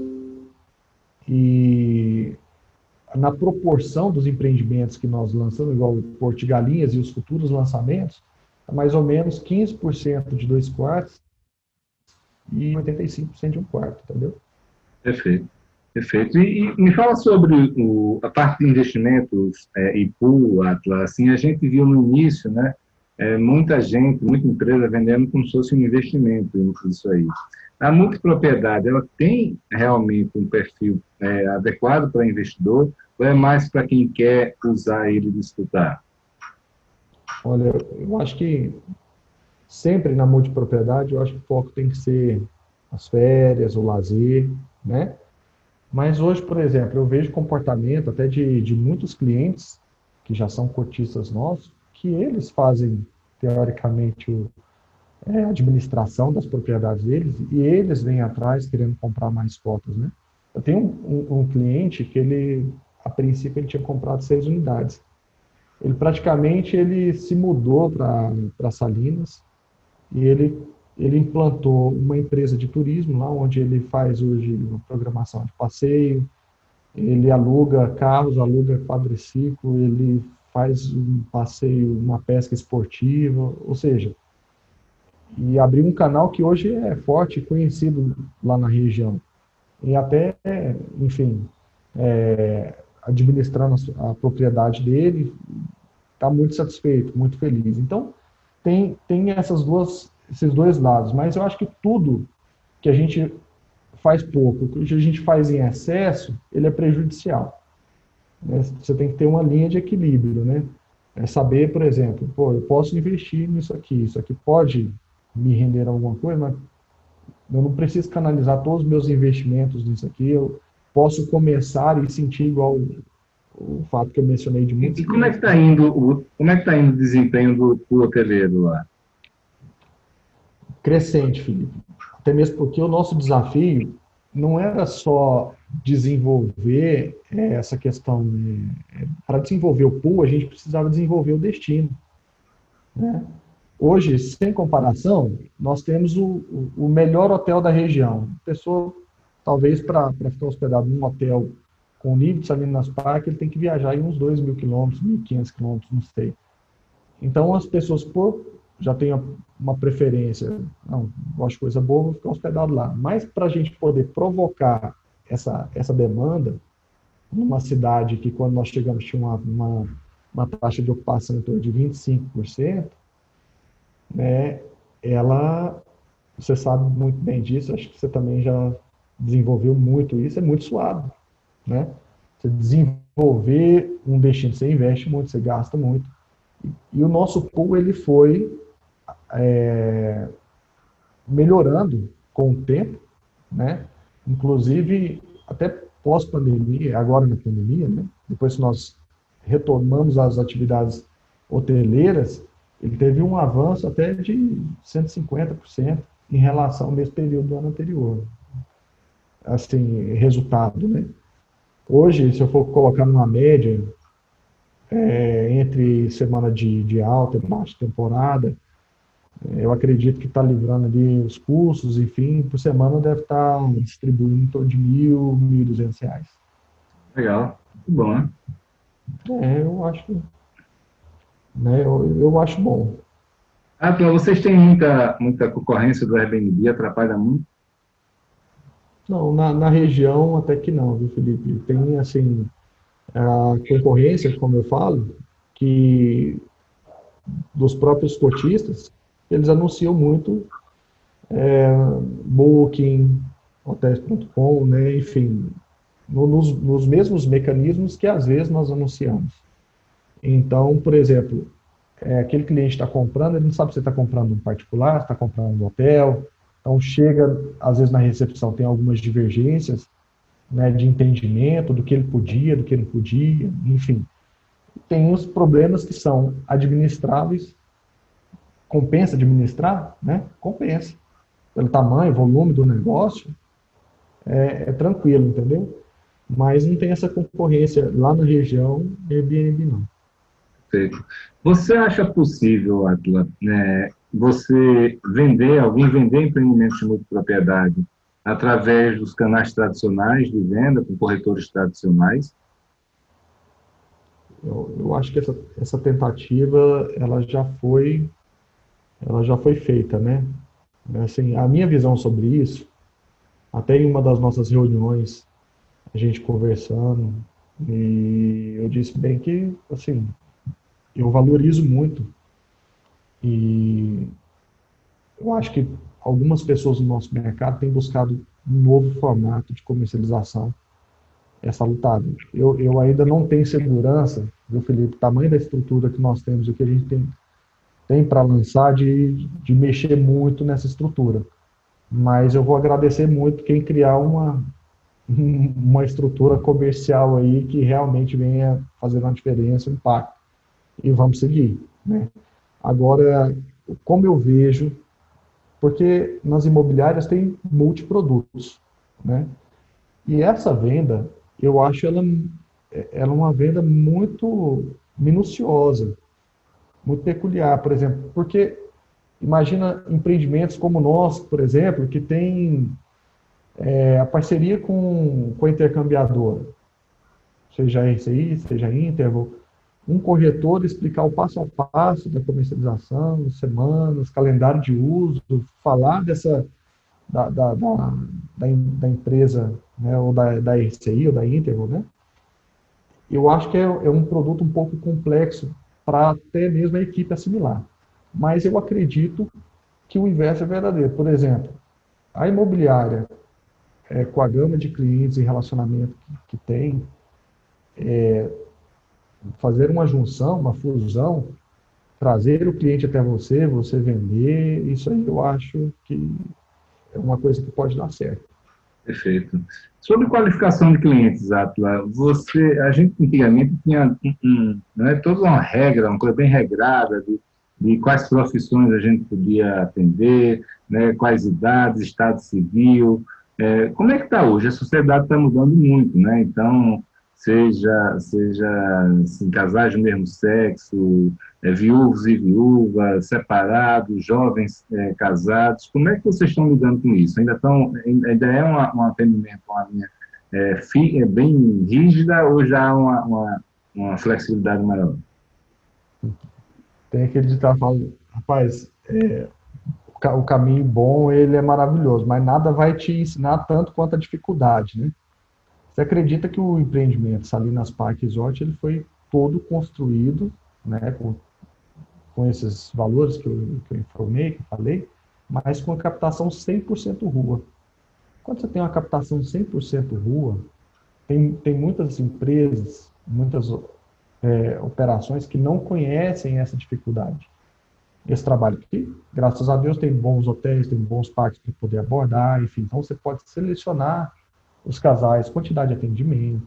Speaker 2: e na proporção dos empreendimentos que nós lançamos, igual o Porto de Galinhas e os futuros lançamentos, é mais ou menos 15% de 2 quartos e 85% de 1 quarto, entendeu?
Speaker 1: Perfeito. Perfeito. E me fala sobre a parte de investimentos, IPU, Atlas. Assim, a gente viu no início, né, muita gente, muita empresa vendendo como se fosse um investimento isso aí. A multipropriedade, ela tem realmente um perfil adequado para investidor ou é mais para quem quer usar ele e desfrutar?
Speaker 2: Olha, eu acho que sempre na multipropriedade, eu acho que o foco tem que ser as férias, o lazer, né? Mas hoje, por exemplo, eu vejo comportamento até de muitos clientes que já são cotistas nossos, que eles fazem, teoricamente, a administração das propriedades deles e eles vêm atrás querendo comprar mais cotas, né? Eu tenho um cliente que ele, a princípio, ele tinha comprado 6 unidades. Ele se mudou para Salinas e ele implantou uma empresa de turismo lá, onde ele faz hoje uma programação de passeio, ele aluga carros, aluga quadriciclo, ele faz um passeio, uma pesca esportiva, ou seja, e abriu um canal que hoje é forte e conhecido lá na região. E até, enfim, administrando a propriedade dele, está muito satisfeito, muito feliz. Então, tem esses dois lados, mas eu acho que tudo que a gente faz pouco, que a gente faz em excesso, ele é prejudicial. Né? Você tem que ter uma linha de equilíbrio, né? É saber, por exemplo, pô, eu posso investir nisso aqui, isso aqui pode me render alguma coisa, mas eu não preciso canalizar todos os meus investimentos nisso aqui, eu posso começar e sentir igual o fato que eu mencionei de muitos
Speaker 1: E como é que está
Speaker 2: clientes.
Speaker 1: indo como é que tá indo o desempenho do hoteleiro lá?
Speaker 2: Crescente, Felipe. Até mesmo porque o nosso desafio não era só desenvolver essa questão. Para desenvolver o pool, a gente precisava desenvolver o destino. Né? Hoje, sem comparação, nós temos o melhor hotel da região. A pessoa, talvez, para ficar hospedado num hotel com nível de Salinas Park, ele tem que viajar em uns 2.000 quilômetros, 1.500 quilômetros, não sei. Então, as pessoas, já têm uma preferência, não, gosto de coisa boa, vou ficar hospedado lá. Mas para a gente poder provocar essa demanda, numa cidade que, quando nós chegamos, tinha uma taxa de ocupação em torno de 25%, né, você sabe muito bem disso, acho que você também já desenvolveu muito isso, é muito suado, né? Você desenvolver um destino, você investe muito, você gasta muito. E o nosso pool, ele foi melhorando com o tempo, né? Inclusive, até pós-pandemia, agora na pandemia, né? Depois que nós retomamos as atividades hoteleiras, ele teve um avanço até de 150% em relação ao mesmo período do ano anterior. Assim, resultado, né? Hoje, se eu for colocar numa média, entre semana de alta e baixa temporada, eu acredito que está livrando ali os custos, enfim, por semana deve estar distribuindo em torno de R$ 1.000, R$ 1.200.
Speaker 1: Legal, muito bom, né?
Speaker 2: Eu acho que, né, eu acho bom.
Speaker 1: Então, vocês têm muita concorrência do Airbnb, atrapalha muito?
Speaker 2: Não, na região até que não, viu, Felipe? Tem, assim, a concorrência, como eu falo, que dos próprios cotistas, eles anunciam muito Booking, Hotels.com, né? Enfim, nos mesmos mecanismos que às vezes nós anunciamos. Então, por exemplo, aquele cliente está comprando, ele não sabe se está comprando um particular, se está comprando um hotel. Então, chega, às vezes, na recepção, tem algumas divergências, né, de entendimento do que ele podia, do que ele não podia, enfim. Tem uns problemas que são administráveis. Compensa administrar? Né? Compensa. Pelo tamanho, volume do negócio, é tranquilo, entendeu? Mas não tem essa concorrência lá na região Airbnb, não.
Speaker 1: Perfeito. Você acha possível, Atila, né, alguém vender empreendimentos de multipropriedade através dos canais tradicionais de venda, com corretores tradicionais?
Speaker 2: Eu acho que essa tentativa ela já foi feita, né? Assim, a minha visão sobre isso, até em uma das nossas reuniões, a gente conversando, e eu disse bem que, assim, eu valorizo muito e eu acho que algumas pessoas no nosso mercado têm buscado um novo formato de comercialização. É salutável. Eu ainda não tenho segurança, viu, Felipe, o tamanho da estrutura que nós temos, o que a gente tem para lançar, de mexer muito nessa estrutura. Mas eu vou agradecer muito quem criar uma estrutura comercial aí que realmente venha fazer uma diferença, um impacto. E vamos seguir, né? Agora, como eu vejo, porque nas imobiliárias tem multiprodutos, né? E essa venda, eu acho ela uma venda muito minuciosa, muito peculiar, por exemplo, porque imagina empreendimentos como o nosso, por exemplo, que tem a parceria com a intercambiadora, seja RCI, seja Interval, um corretor explicar o passo a passo da comercialização, semanas, calendário de uso, falar da empresa, né, ou da RCI, ou da Interval, né? Eu acho que é um produto um pouco complexo para até mesmo a equipe assimilar. Mas eu acredito que o inverso é verdadeiro. Por exemplo, a imobiliária, com a gama de clientes e relacionamento que tem, fazer uma junção, uma fusão, trazer o cliente até você, você vender, isso aí eu acho que é uma coisa que pode dar certo.
Speaker 1: Perfeito. Sobre qualificação de clientes, Atila, a gente antigamente tinha né, toda uma regra, uma coisa bem regrada de quais profissões a gente podia atender, né, quais idades, estado civil. Como é que está hoje? A sociedade está mudando muito, né? Então, seja assim, casais do mesmo sexo, viúvos e viúvas, separados, jovens casados. Como é que vocês estão lidando com isso? Ainda é um atendimento, uma linha bem rígida ou já há uma flexibilidade maior?
Speaker 2: Tem aquele ditado que fala, rapaz, o caminho bom, ele é maravilhoso, mas nada vai te ensinar tanto quanto a dificuldade, né? Você acredita que o empreendimento Salinas Park Resort, ele foi todo construído, né, com esses valores que eu informei, que eu falei, mas com a captação 100% rua. Quando você tem uma captação 100% rua, tem muitas empresas, muitas operações que não conhecem essa dificuldade. Esse trabalho aqui, graças a Deus, tem bons hotéis, tem bons parques para poder abordar, enfim. Então, você pode selecionar os casais, quantidade de atendimento,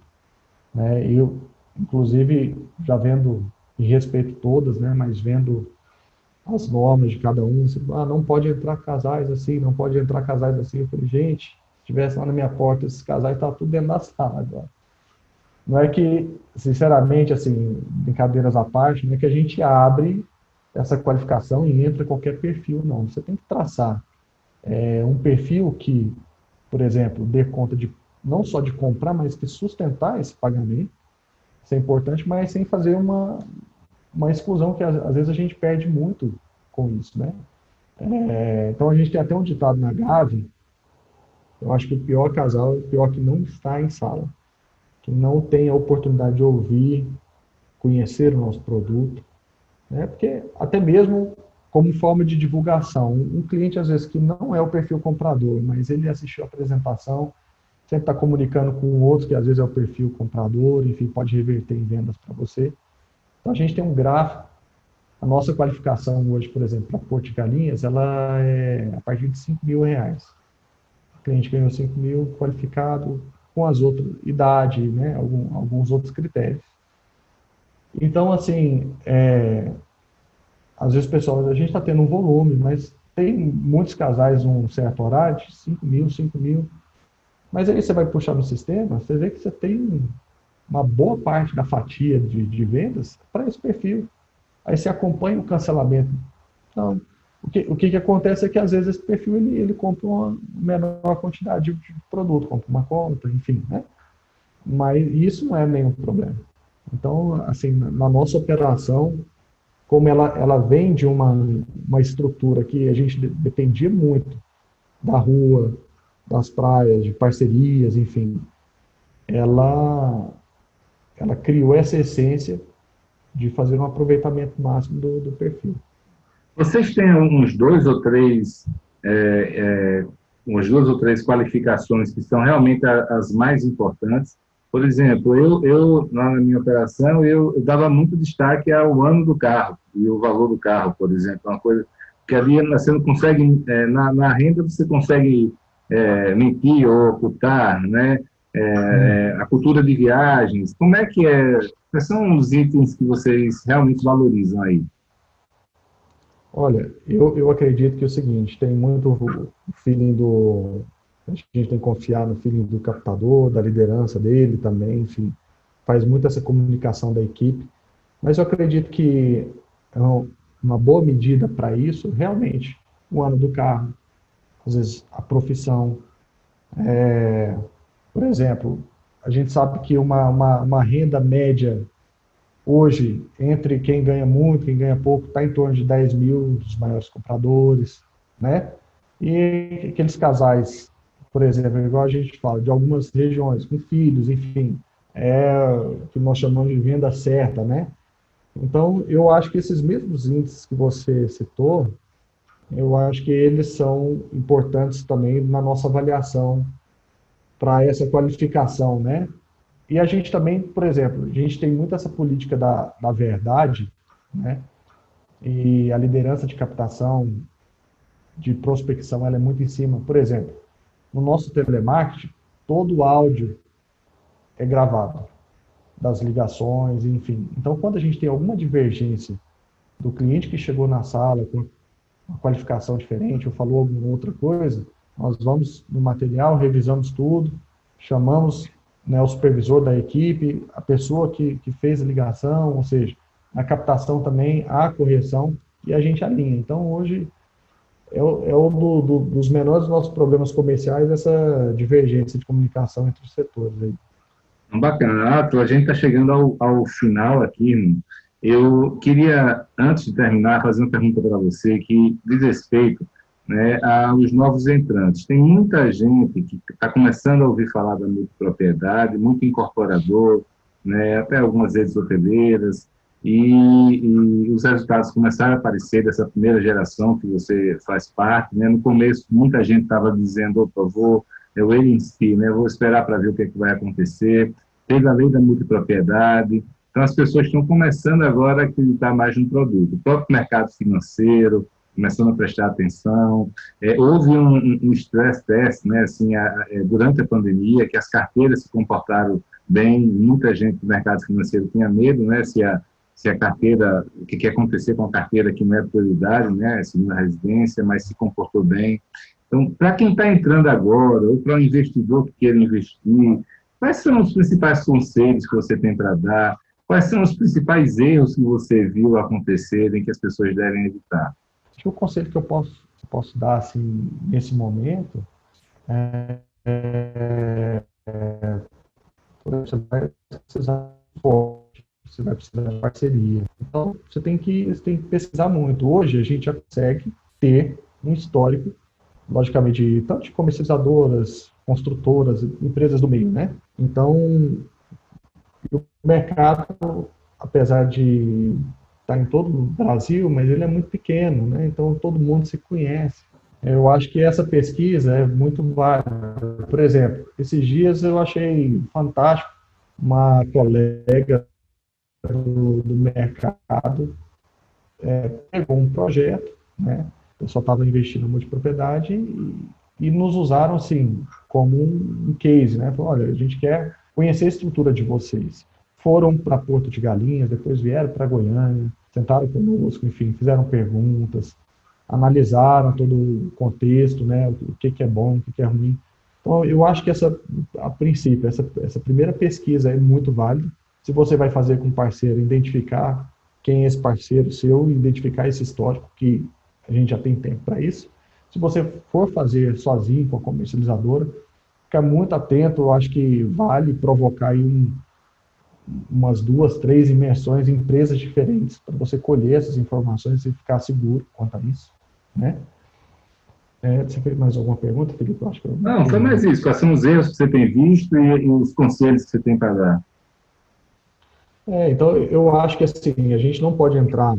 Speaker 2: né? Eu, inclusive, já vendo, e respeito todas, né? Mas vendo as normas de cada um, não pode entrar casais assim, não pode entrar casais assim. Eu falei, gente, se tivesse lá na minha porta esses casais, tá tudo dentro da sala agora. Não é que, sinceramente, assim, brincadeiras à parte, não é que a gente abre essa qualificação e entra qualquer perfil, não. Você tem que traçar um perfil que, por exemplo, dê conta de não só de comprar, mas de sustentar esse pagamento. Isso é importante, mas sem fazer uma exclusão que às vezes a gente perde muito com isso, né? Então a gente tem até um ditado na Gavi, eu acho que o pior casal é o pior que não está em sala, que não tem a oportunidade de ouvir, conhecer o nosso produto, né? Porque até mesmo como forma de divulgação. Um cliente, às vezes, que não é o perfil comprador, mas ele assistiu a apresentação, sempre está comunicando com o outro, que às vezes é o perfil comprador, enfim, pode reverter em vendas para você. Então, a gente tem um gráfico. A nossa qualificação hoje, por exemplo, para Porto de Galinhas, ela é a partir de R$ 5.000. O cliente ganhou 5.000 qualificado com as outras idade, né, alguns outros critérios. Então, assim, às vezes, pessoal, a gente está tendo um volume, mas tem muitos casais num certo horário de 5.000. Mas aí você vai puxar no sistema, você vê que você tem uma boa parte da fatia de vendas para esse perfil. Aí você acompanha o cancelamento. Então, o que acontece é que, às vezes, esse perfil ele compra uma menor quantidade de produto, compra uma conta, enfim, né? Mas isso não é nenhum problema. Então, assim, na nossa operação, como ela vem de uma estrutura que a gente dependia muito da rua, das praias, de parcerias, enfim, ela criou essa essência de fazer um aproveitamento máximo do perfil.
Speaker 1: Vocês têm umas duas ou três qualificações que são realmente as mais importantes. Por exemplo, eu na minha operação, eu dava muito destaque ao ano do carro e o valor do carro, por exemplo, uma coisa que ali você não consegue, na renda você consegue mentir ou ocultar, né? A cultura de viagens, como é que é? Quais são os itens que vocês realmente valorizam aí?
Speaker 2: Olha, eu acredito que é o seguinte, tem muito o feeling a gente tem que confiar no feeling do captador, da liderança dele também, enfim, faz muito essa comunicação da equipe, mas eu acredito que é uma boa medida para isso, realmente, o ano do carro, às vezes a profissão, por exemplo, a gente sabe que uma renda média hoje, entre quem ganha muito, quem ganha pouco, está em torno de 10.000 dos maiores compradores, né? E aqueles casais, por exemplo, igual a gente fala, de algumas regiões, com filhos, enfim, o que nós chamamos de venda certa, né? Então, eu acho que esses mesmos índices que você citou, eu acho que eles são importantes também na nossa avaliação para essa qualificação, né? E a gente também, por exemplo, a gente tem muito essa política da verdade, né? E a liderança de captação, de prospecção, ela é muito em cima. Por exemplo, no nosso telemarketing, todo o áudio é gravado, das ligações, enfim. Então, quando a gente tem alguma divergência do cliente que chegou na sala com uma qualificação diferente ou falou alguma outra coisa, nós vamos no material, revisamos tudo, chamamos, né, o supervisor da equipe, a pessoa que fez a ligação, ou seja, na captação também há correção e a gente alinha. Então, hoje, dos menores dos nossos problemas comerciais, essa divergência de comunicação entre os setores aí.
Speaker 1: Bacana, Átila, a gente está chegando ao final aqui, irmão. Eu queria, antes de terminar, fazer uma pergunta para você que diz respeito, né, aos novos entrantes. Tem muita gente que está começando a ouvir falar da multipropriedade, muito incorporador, né, até algumas redes hoteleiras, e os resultados começaram a aparecer dessa primeira geração que você faz parte, né? No começo, muita gente estava dizendo, opa, eu em si, né? Vou esperar para ver o que, é que vai acontecer. Teve a lei da multipropriedade, então as pessoas estão começando agora a acreditar mais no produto. O próprio mercado financeiro começando a prestar atenção. Houve um stress test, né, assim, durante a pandemia, que as carteiras se comportaram bem, muita gente do mercado financeiro tinha medo, né, se a carteira, o que ia acontecer com a carteira que não é prioridade, né, a segunda residência, mas se comportou bem. Então, para quem está entrando agora, ou para um investidor que queira investir, quais são os principais conselhos que você tem para dar? Quais são os principais erros que você viu acontecerem que as pessoas devem evitar?
Speaker 2: Acho que o conselho que eu posso dar assim, nesse momento você vai precisar de suporte, você vai precisar de parceria. Então, você tem que pesquisar muito. Hoje, a gente já consegue ter um histórico, logicamente, tanto de comercializadoras, construtoras, empresas do meio, né? Então, o mercado, apesar de está em todo o Brasil, mas ele é muito pequeno, né? Então todo mundo se conhece. Eu acho que essa pesquisa é muito válida. Por exemplo, esses dias eu achei fantástico uma colega do mercado pegou um projeto, né? O pessoal estava investindo em multipropriedade e nos usaram assim como um case, né? Falaram, olha, a gente quer conhecer a estrutura de vocês. Foram para Porto de Galinhas, depois vieram para Goiânia, sentaram conosco, enfim, fizeram perguntas, analisaram todo o contexto, né? O que é bom, o que é ruim. Então, eu acho que a princípio, essa primeira pesquisa é muito válida. Se você vai fazer com um parceiro, identificar quem é esse parceiro seu, identificar esse histórico, que a gente já tem tempo para isso. Se você for fazer sozinho com a comercializadora, ficar muito atento, eu acho que vale provocar aí umas 2, 3 imersões em empresas diferentes, para você colher essas informações e ficar seguro quanto a isso, né? Você fez mais alguma pergunta, Felipe? Eu acho que
Speaker 1: Não, só mais isso. Quais são os erros que você tem visto e os conselhos que você tem para dar?
Speaker 2: Então, eu acho que assim, a gente não pode entrar,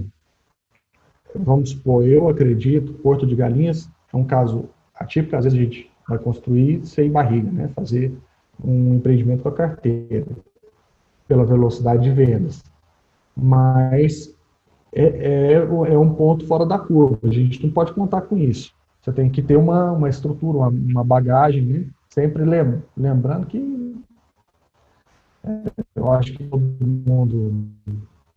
Speaker 2: vamos supor, eu acredito, Porto de Galinhas é um caso atípico, às vezes a gente vai construir sem barriga, né? Fazer um empreendimento com a carteira, pela velocidade de vendas. Mas é um ponto fora da curva, a gente não pode contar com isso. Você tem que ter uma estrutura, uma bagagem, né? Sempre lembrando que eu acho que todo mundo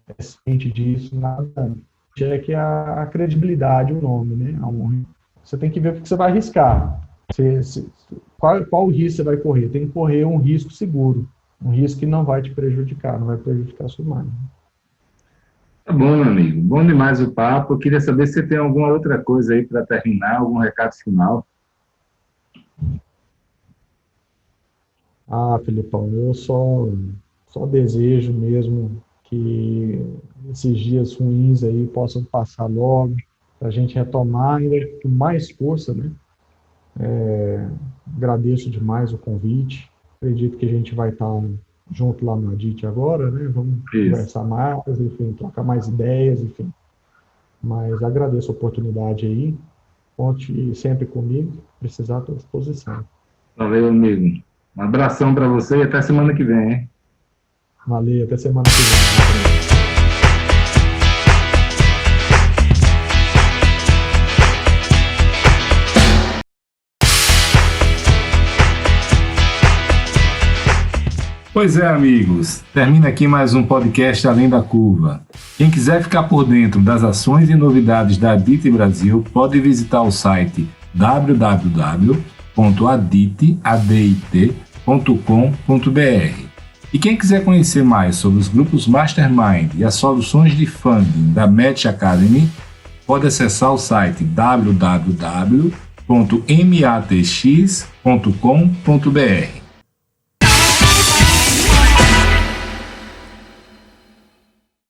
Speaker 2: é ciente disso, nada é que a credibilidade, o nome, né? A honra. Você tem que ver o que você vai arriscar. Qual o risco você vai correr? Tem que correr um risco seguro, um risco que não vai te prejudicar, não vai prejudicar a sua imagem.
Speaker 1: Tá bom, meu amigo. Bom demais o papo. Eu queria saber se você tem alguma outra coisa aí para terminar, algum recado final.
Speaker 2: Filipão, eu só desejo mesmo que esses dias ruins aí possam passar logo, para a gente retomar ainda com mais força, né? Agradeço demais o convite. Acredito que a gente vai estar junto lá no Adit agora, né? Vamos conversar mais, enfim, trocar mais ideias, enfim. Mas agradeço a oportunidade aí. Conte sempre comigo, precisar, estou à disposição.
Speaker 1: Valeu, amigo. Um abração para você e até semana que vem, hein?
Speaker 2: Valeu, até semana que vem.
Speaker 1: Pois é, amigos, termina aqui mais um podcast Além da Curva. Quem quiser ficar por dentro das ações e novidades da Adit Brasil, pode visitar o site www.adit.com.br. E quem quiser conhecer mais sobre os grupos Mastermind e as soluções de funding da Match Academy, pode acessar o site www.matx.com.br.